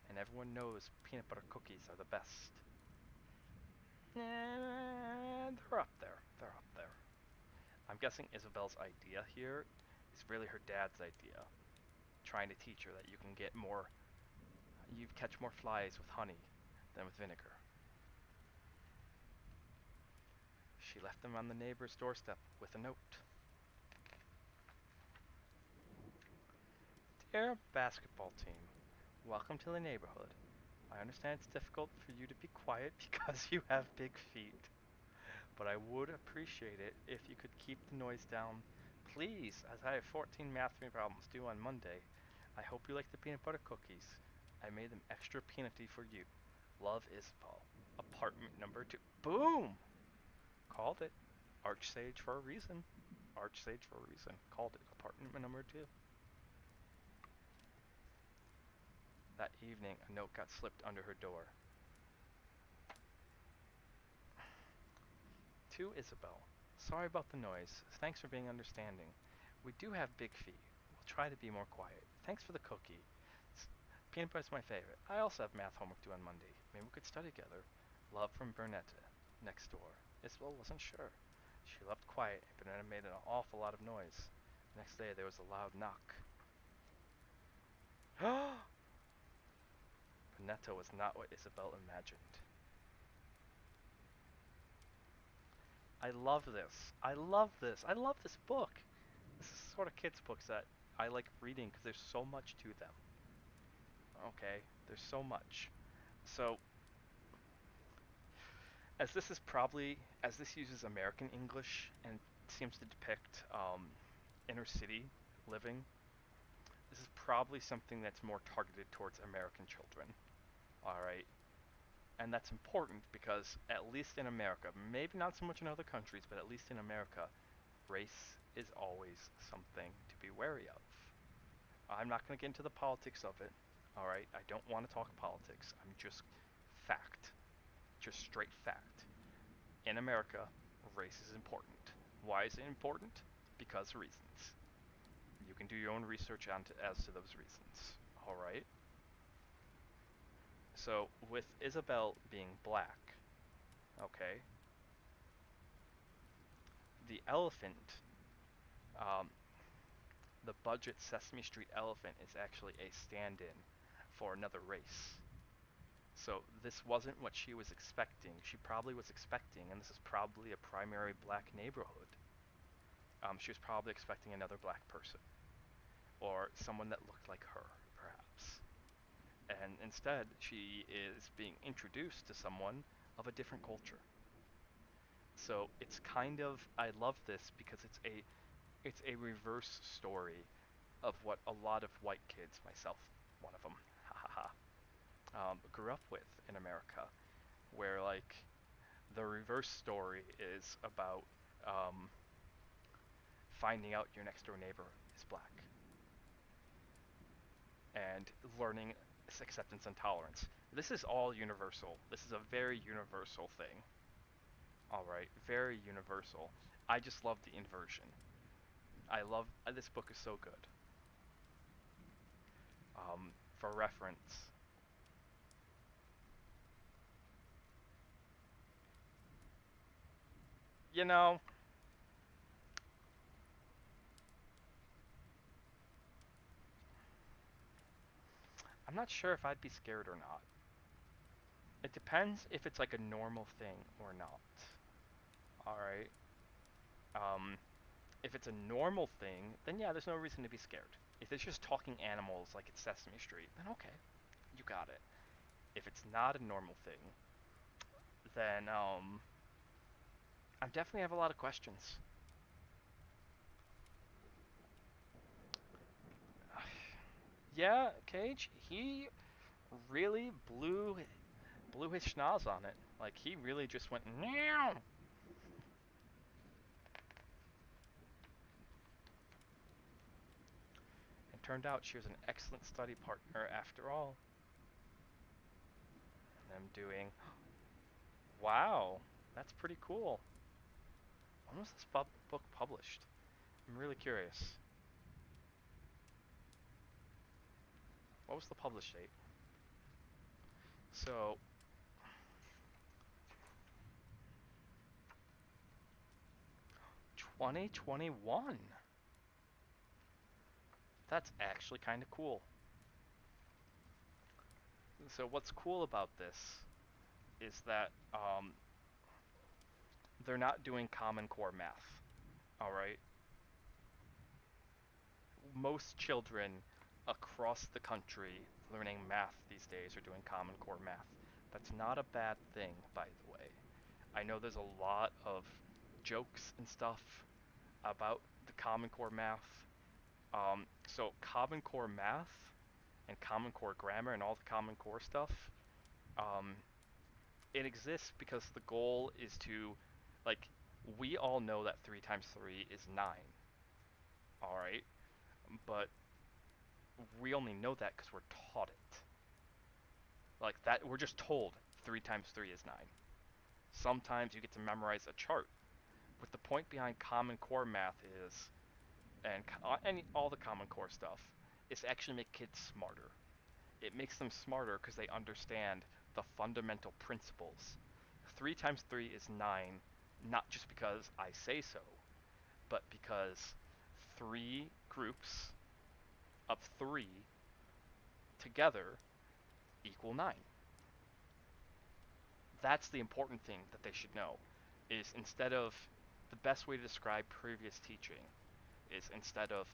and everyone knows peanut butter cookies are the best. They're up there. They're up there. I'm guessing Isabel's idea here is really her dad's idea, trying to teach her that you catch more flies with honey than with vinegar. She left them on the neighbor's doorstep with a note. Dear basketball team, welcome to the neighborhood. I understand it's difficult for you to be quiet because you have big feet, but I would appreciate it if you could keep the noise down. Please, as I have 14 math problems due on Monday. I hope you like the peanut butter cookies. I made them extra peanutty for you. Love, Isabel. Apartment number 2. Boom! Called it. Archsage for a reason. Archsage for a reason. Called it apartment number 2. That evening, a note got slipped under her door. To Isabel. Sorry about the noise. Thanks for being understanding. We do have big feet. We'll try to be more quiet. Thanks for the cookie. Peanut butter's my favorite. I also have math homework due on Monday. Maybe we could study together. Love from Bernetta. Next door. Isabel wasn't sure. She left quiet, but Bernetta made an awful lot of noise. The next day there was a loud knock. Bernetta was not what Isabel imagined. I love this. I love this. I love this book. This is the sort of kids' books that I like reading because there's so much to them. Okay, there's so much. So, as this uses American English and seems to depict inner city living, this is probably something that's more targeted towards American children. Alright? And that's important because, at least in America, maybe not so much in other countries, but at least in America, race is always something to be wary of. I'm not going to get into the politics of it. Alright? I don't want to talk politics. I'm just fact. Just straight fact. In America, race is important. Why is it important? Because reasons. You can do your own research as to those reasons. Alright? So, with Isabel being black, okay, the elephant, um, the budget Sesame Street elephant is actually a stand-in for another race. So this wasn't what she was expecting. She probably was expecting, and this is probably a primary black neighborhood. She was probably expecting another black person, or someone that looked like her, perhaps. And instead, she is being introduced to someone of a different culture. So it's kind of, I love this because it's a reverse story of what a lot of white kids, myself one of them, ha ha ha, grew up with in America, where like the reverse story is about finding out your next door neighbor is black and learning acceptance and tolerance. This is all universal. This is a very universal thing. Alright, very universal. I just love the inversion. I love, this book is so good. For reference, you know, I'm not sure if I'd be scared or not. It depends if it's like a normal thing or not. Alright. Um, if it's a normal thing, then yeah, there's no reason to be scared. If it's just talking animals like it's Sesame Street, then okay, you got it. If it's not a normal thing, then I definitely have a lot of questions. Yeah, Cage, he really blew his schnoz on it. Like he really just went meow. And turned out she was an excellent study partner after all. And I'm doing, wow, that's pretty cool. When was this book published? I'm really curious. What was the publish date? So, 2021. That's actually kind of cool. So what's cool about this is that they're not doing Common Core math. All right. Most children across the country learning math these days are doing Common Core math. That's not a bad thing, by the way. I know there's a lot of jokes and stuff about the Common Core math. So Common Core math and Common Core grammar and all the Common Core stuff, um, it exists because the goal is to, like, We all know that 3 times 3 is 9, alright? But we only know that because we're taught it. Like that, we're just told 3 times 3 is 9. Sometimes you get to memorize a chart. What the point behind Common Core math is, and all the Common Core stuff, is to actually make kids smarter. It makes them smarter because they understand the fundamental principles. 3 times 3 is 9, not just because I say so, but because 3 groups of 3 together equal 9. That's the important thing that they should know, is instead of, the best way to describe previous teaching is instead of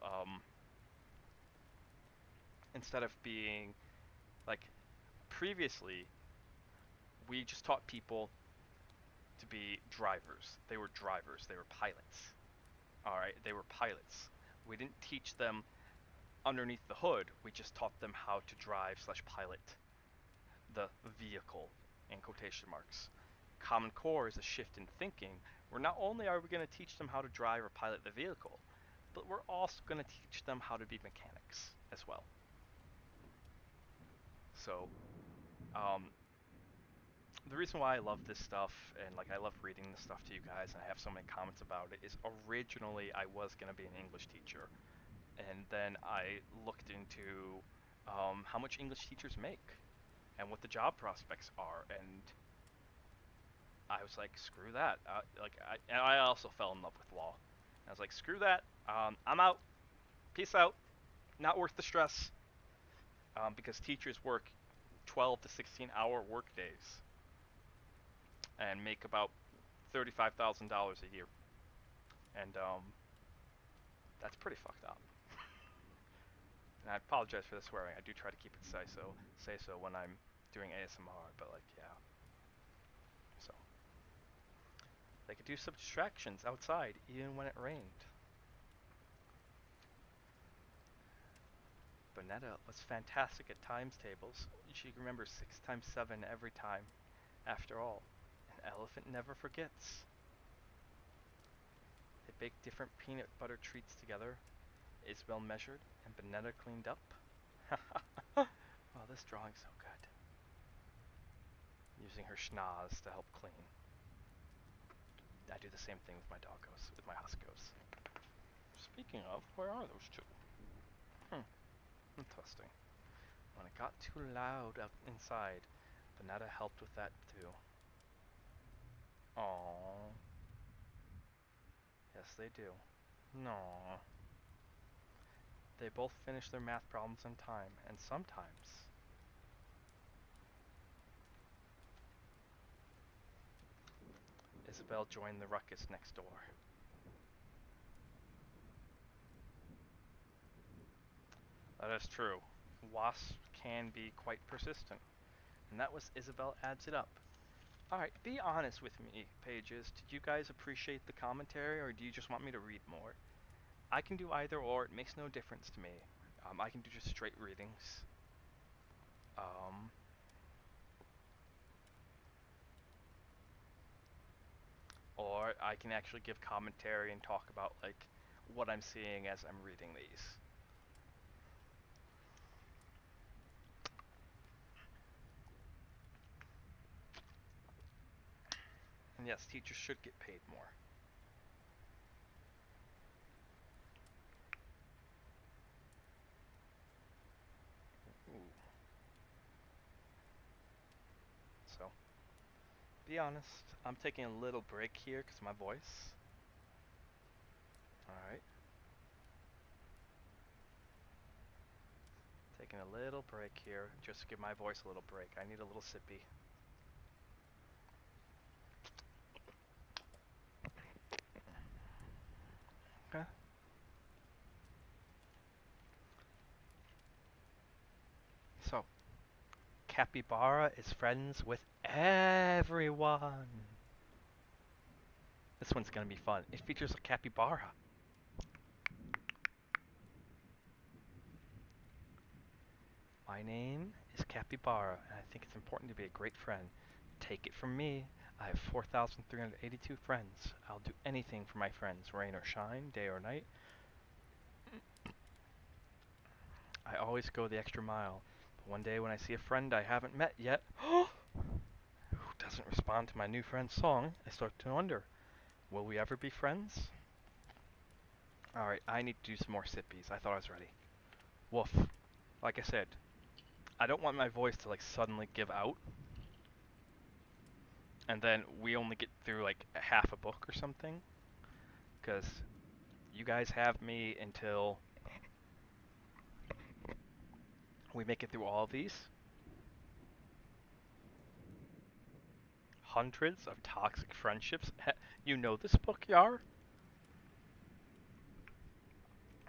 being like, previously we just taught people to be drivers. They were drivers, they were pilots. Alright, they were pilots. We didn't teach them underneath the hood, we just taught them how to drive slash pilot the vehicle, in quotation marks. Common Core is a shift in thinking where not only are we going to teach them how to drive or pilot the vehicle, but we're also going to teach them how to be mechanics as well. So, the reason why I love this stuff and like I love reading this stuff to you guys and I have so many comments about it is originally I was going to be an English teacher, and then I looked into how much English teachers make and what the job prospects are, and I was like, screw that. And I also fell in love with law. I was like, screw that. I'm out. Peace out. Not worth the stress. Because teachers work 12 to 16-hour work days and make about $35,000 a year, and that's pretty fucked up. And I apologize for the swearing. I do try to keep it say so when I'm doing ASMR, but like, yeah. So they could do subtractions outside even when it rained. Bonetta was fantastic at times tables. She remembers 6 times 7 every time. After all, an elephant never forgets. They baked different peanut butter treats together. Isabel measured, and Bonetta cleaned up. Oh, this drawing's so good. Using her schnoz to help clean. I do the same thing with my doggos, with my huskos. Speaking of, where are those two? Interesting. When it got too loud out inside, Bonetta helped with that too. Aww. Yes, they do. No. They both finish their math problems on time, and sometimes Isabel joined the ruckus next door. That is true. Wasps can be quite persistent. And that was Isabel Adds It Up. Alright, be honest with me, pages. Did you guys appreciate the commentary, or do you just want me to read more? I can do either or, it makes no difference to me. I can do just straight readings. Or I can actually give commentary and talk about like what I'm seeing as I'm reading these. And yes, teachers should get paid more. Ooh. So, be honest, I'm taking a little break here because of my voice. Alright. Taking a little break here, just to give my voice a little break. I need a little sippy. Okay. So, Capybara is friends with everyone. This one's gonna be fun. It features a capybara. My name is Capybara, and I think it's important to be a great friend. Take it from me, I have 4,382 friends. I'll do anything for my friends, rain or shine, day or night. I always go the extra mile. But one day when I see a friend I haven't met yet, who doesn't respond to my new friend's song, I start to wonder, will we ever be friends? Alright, I need to do some more sippies. I thought I was ready. Woof. Like I said, I don't want my voice to like suddenly give out. And then we only get through like half a book or something. Because you guys have me until we make it through all of these. Hundreds of toxic friendships. You know this book, Yar?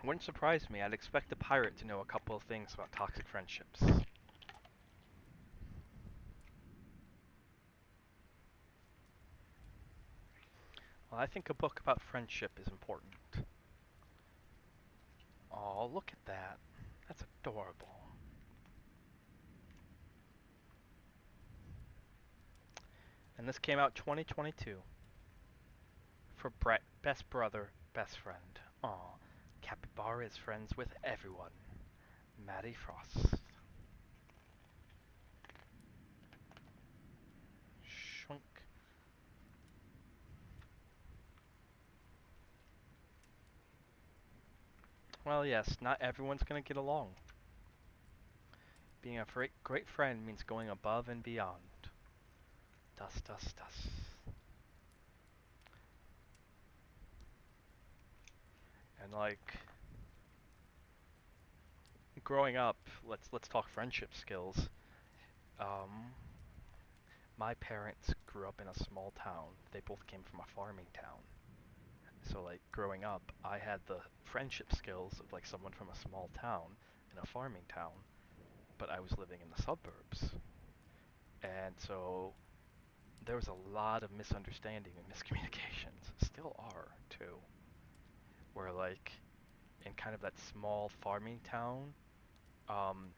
Wouldn't surprise me. I'd expect a pirate to know a couple of things about toxic friendships. Well, I think a book about friendship is important. Oh, look at that. That's adorable. And this came out 2022. For Brett, best brother, best friend. Aw, Capybara is friends with everyone. Maddie Frost. Shunk. Well, yes, not everyone's gonna get along. Being a great friend means going above and beyond. Dust, dust, dust. And like growing up, let's talk friendship skills. Um, my parents grew up in a small town. They both came from a farming town. So like growing up, I had the friendship skills of like someone from a small town in a farming town, but I was living in the suburbs. And so there was a lot of misunderstanding and miscommunications. Still are, too. Where like in kind of that small farming town, um,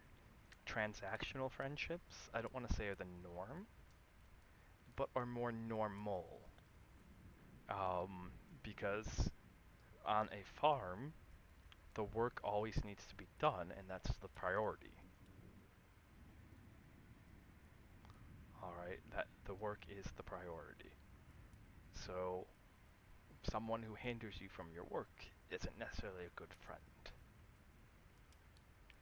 transactional friendships, I don't want to say are the norm, but are more normal. Because on a farm, the work always needs to be done, and that's the priority. Alright, that the work is the priority. So, someone who hinders you from your work isn't necessarily a good friend.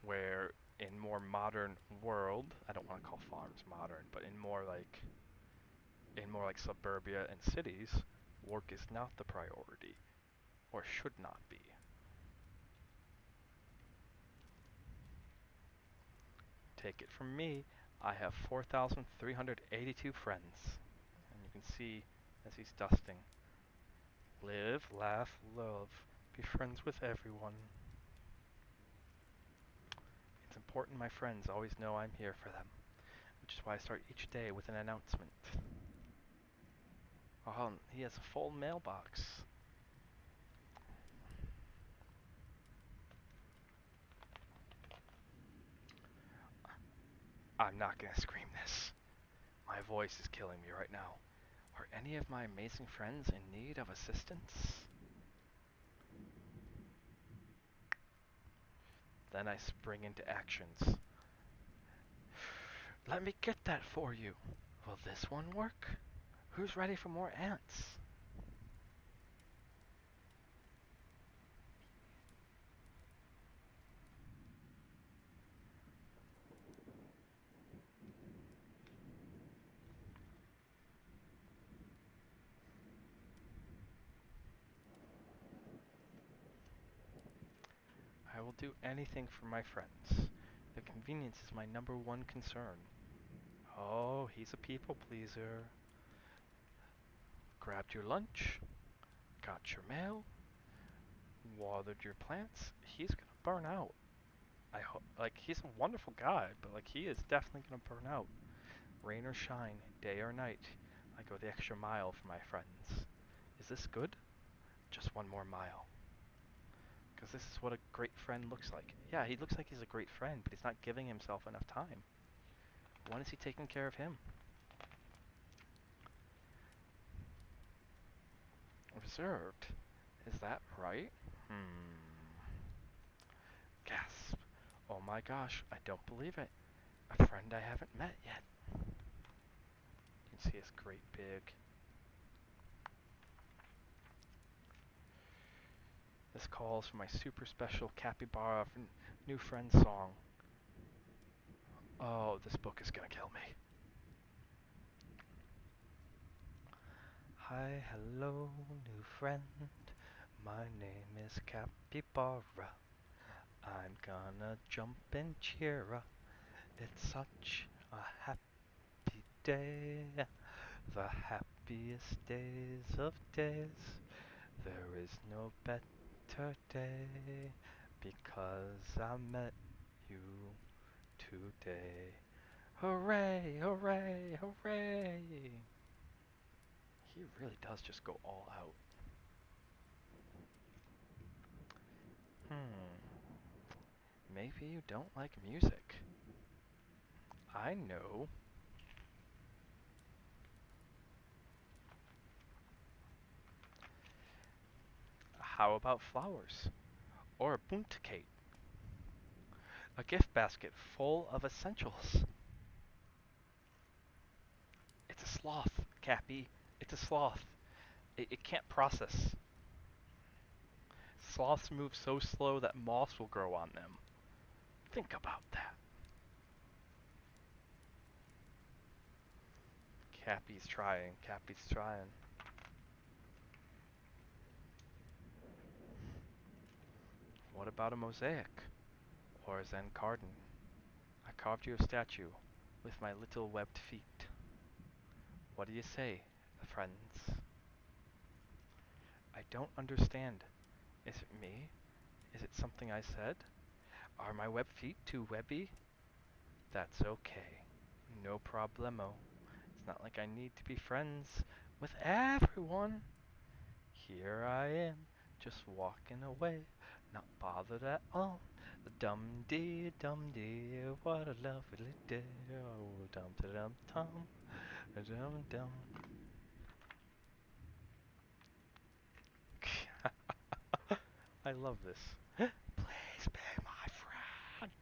Where in more modern world, I don't want to call farms modern, but in more like suburbia and cities, work is not the priority, or should not be. Take it from me, I have 4,382 friends. And you can see as he's dusting. Live, laugh, love, be friends with everyone. It's important my friends always know I'm here for them, which is why I start each day with an announcement. Oh, he has a full mailbox. I'm not gonna scream this. My voice is killing me right now. Are any of my amazing friends in need of assistance? Then I spring into actions. Let me get that for you. Will this one work? Who's ready for more ants? I will do anything for my friends. Their convenience is my number one concern. Oh, he's a people pleaser. Grabbed your lunch, got your mail, watered your plants. He's gonna burn out. I hope, like, he's a wonderful guy, but like, he is definitely gonna burn out. Rain or shine, day or night, I go the extra mile for my friends. Is this good? Just one more mile. Because this is what a great friend looks like. Yeah, he looks like he's a great friend, but he's not giving himself enough time. When is he taking care of him? Reserved. Is that right? Hmm. Gasp. Oh my gosh, I don't believe it. A friend I haven't met yet. You can see his great big. This calls for my super special capybara new friend song. Oh, this book is gonna kill me. Hi, hello, new friend. My name is Capybara. I'm gonna jump and cheer up. It's such a happy day. The happiest days of days. There is no better day because I met you today. Hooray, hooray, hooray! He really does just go all out. Maybe you don't like music. I know. How about flowers? Or a buntkate? A gift basket full of essentials. It's a sloth, Cappy. It's a sloth. It can't process. Sloths move so slow that moss will grow on them. Think about that. Cappy's trying. Cappy's trying. What about a mosaic? Or a Zen garden? I carved you a statue with my little webbed feet. What do you say, friends? I don't understand. Is it me? Is it something I said? Are my web feet too webby? That's okay. No problemo. It's not like I need to be friends with everyone. Here I am, just walking away, not bothered at all. The dum dee, what a lovely day. Oh, dum da dum dum, dum dum. I love this. Please be my friend.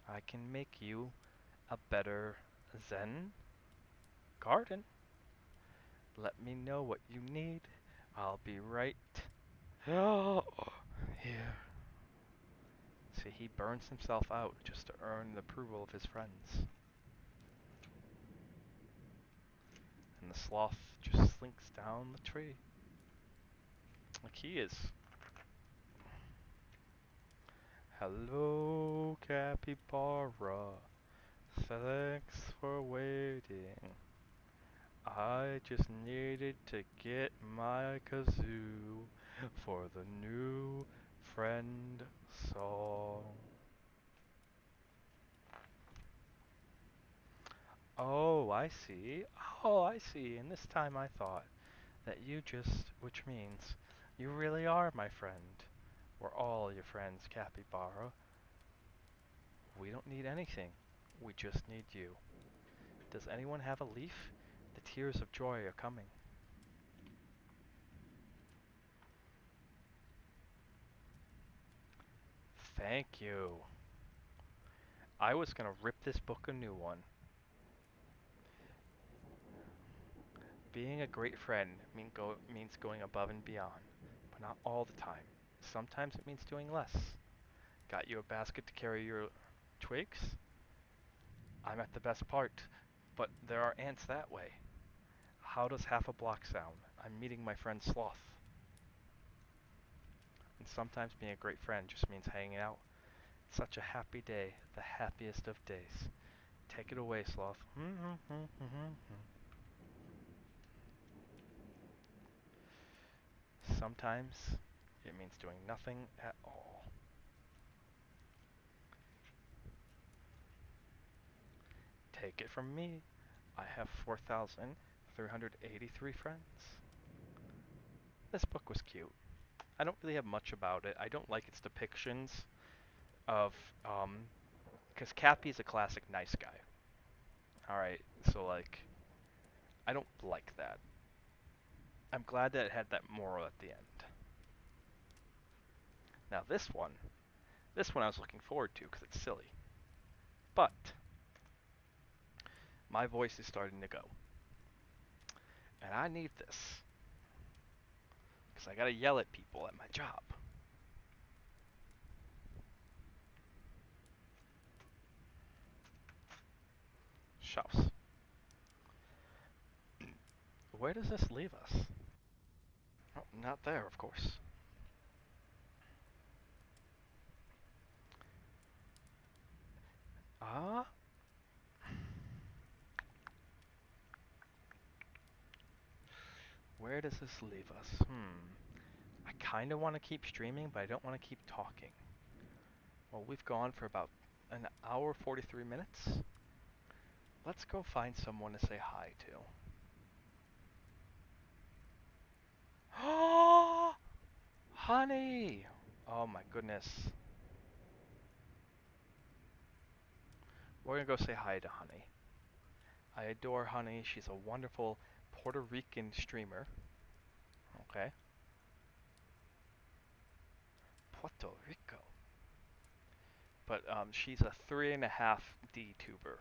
I can make you a better Zen garden. Let me know what you need. I'll be right here. See, he burns himself out just to earn the approval of his friends. And the sloth just slinks down the tree. Like he is. Hello, capybara. Thanks for waiting. I just needed to get my kazoo for the new friend song. Oh, I see. Oh, I see. And this time I thought that you just, which means you really are my friend. We're all your friends, Capybara. We don't need anything. We just need you. Does anyone have a leaf? The tears of joy are coming. Thank you. I was gonna rip this book a new one. Being a great friend means going above and beyond, but not all the time. Sometimes it means doing less. Got you a basket to carry your twigs? I'm at the best part, but there are ants that way. How does half a block sound? I'm meeting my friend Sloth. And sometimes being a great friend just means hanging out. Such a happy day, the happiest of days. Take it away, Sloth. Sometimes it means doing nothing at all. Take it from me. I have 4,383 friends. This book was cute. I don't really have much about it. I don't like its depictions of, because Cappy's a classic nice guy. Alright, so like, I don't like that. I'm glad that it had that moral at the end. Now this one I was looking forward to because it's silly. But my voice is starting to go. And I need this. Because I gotta yell at people at my job. Shucks. Where does this leave us? Oh, not there, of course. Ah? Where does this leave us? I kind of want to keep streaming, but I don't want to keep talking. Well, we've gone for about an hour 43 minutes. Let's go find someone to say hi to. Oh, honey! Oh my goodness. We're gonna go say hi to Honey. I adore Honey. She's a wonderful Puerto Rican streamer. Okay. Puerto Rico. But she's a 3.5D tuber.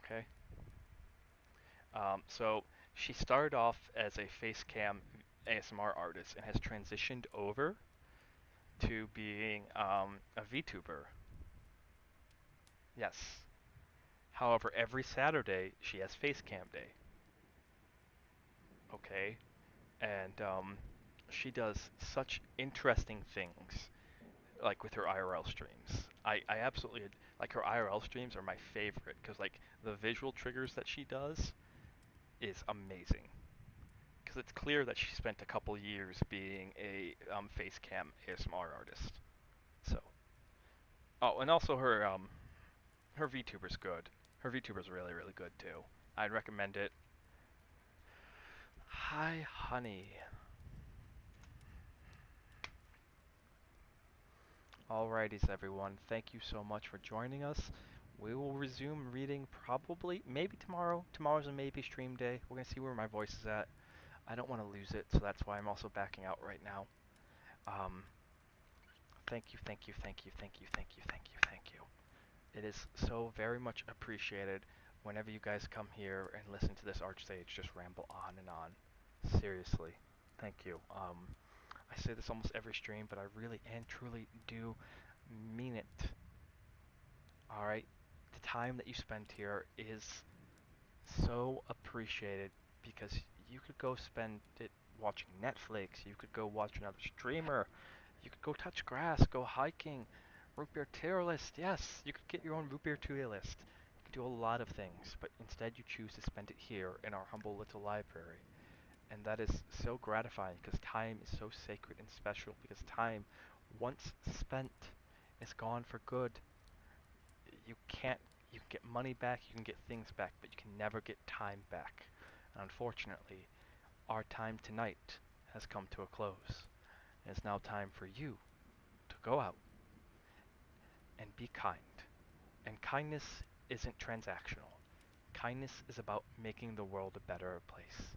Okay. So she started off as a face cam ASMR artist and has transitioned over to being a VTuber. Yes. However, every Saturday she has face cam day. Okay. And she does such interesting things, like with her IRL streams. I absolutely like her IRL streams are my favorite because like the visual triggers that she does is amazing. Because it's clear that she spent a couple years being a face cam ASMR artist. So, oh, and also her VTuber's good. Her VTuber's really good too. I'd recommend it. Hi, honey. Alrighties, everyone. Thank you so much for joining us. We will resume reading probably, maybe tomorrow. Tomorrow's a maybe stream day. We're gonna see where my voice is at. I don't want to lose it, so that's why I'm also backing out right now. Um, thank you, thank you, thank you, thank you, thank you, thank you, thank you. It is so very much appreciated whenever you guys come here and listen to this Archsage just ramble on and on. Seriously, thank you. I say this almost every stream, but I really and truly do mean it. Alright? The time that you spend here is so appreciated because you could go spend it watching Netflix, you could go watch another streamer, you could go touch grass, go hiking, root beer tier list, yes, you could get your own root beer tier list. You could do a lot of things, but instead you choose to spend it here in our humble little library. And that is so gratifying because time is so sacred and special because time, once spent, is gone for good. You can't, you can get money back, you can get things back, but you can never get time back. And unfortunately, our time tonight has come to a close. And it's now time for you to go out and be kind. And kindness isn't transactional. Kindness is about making the world a better place.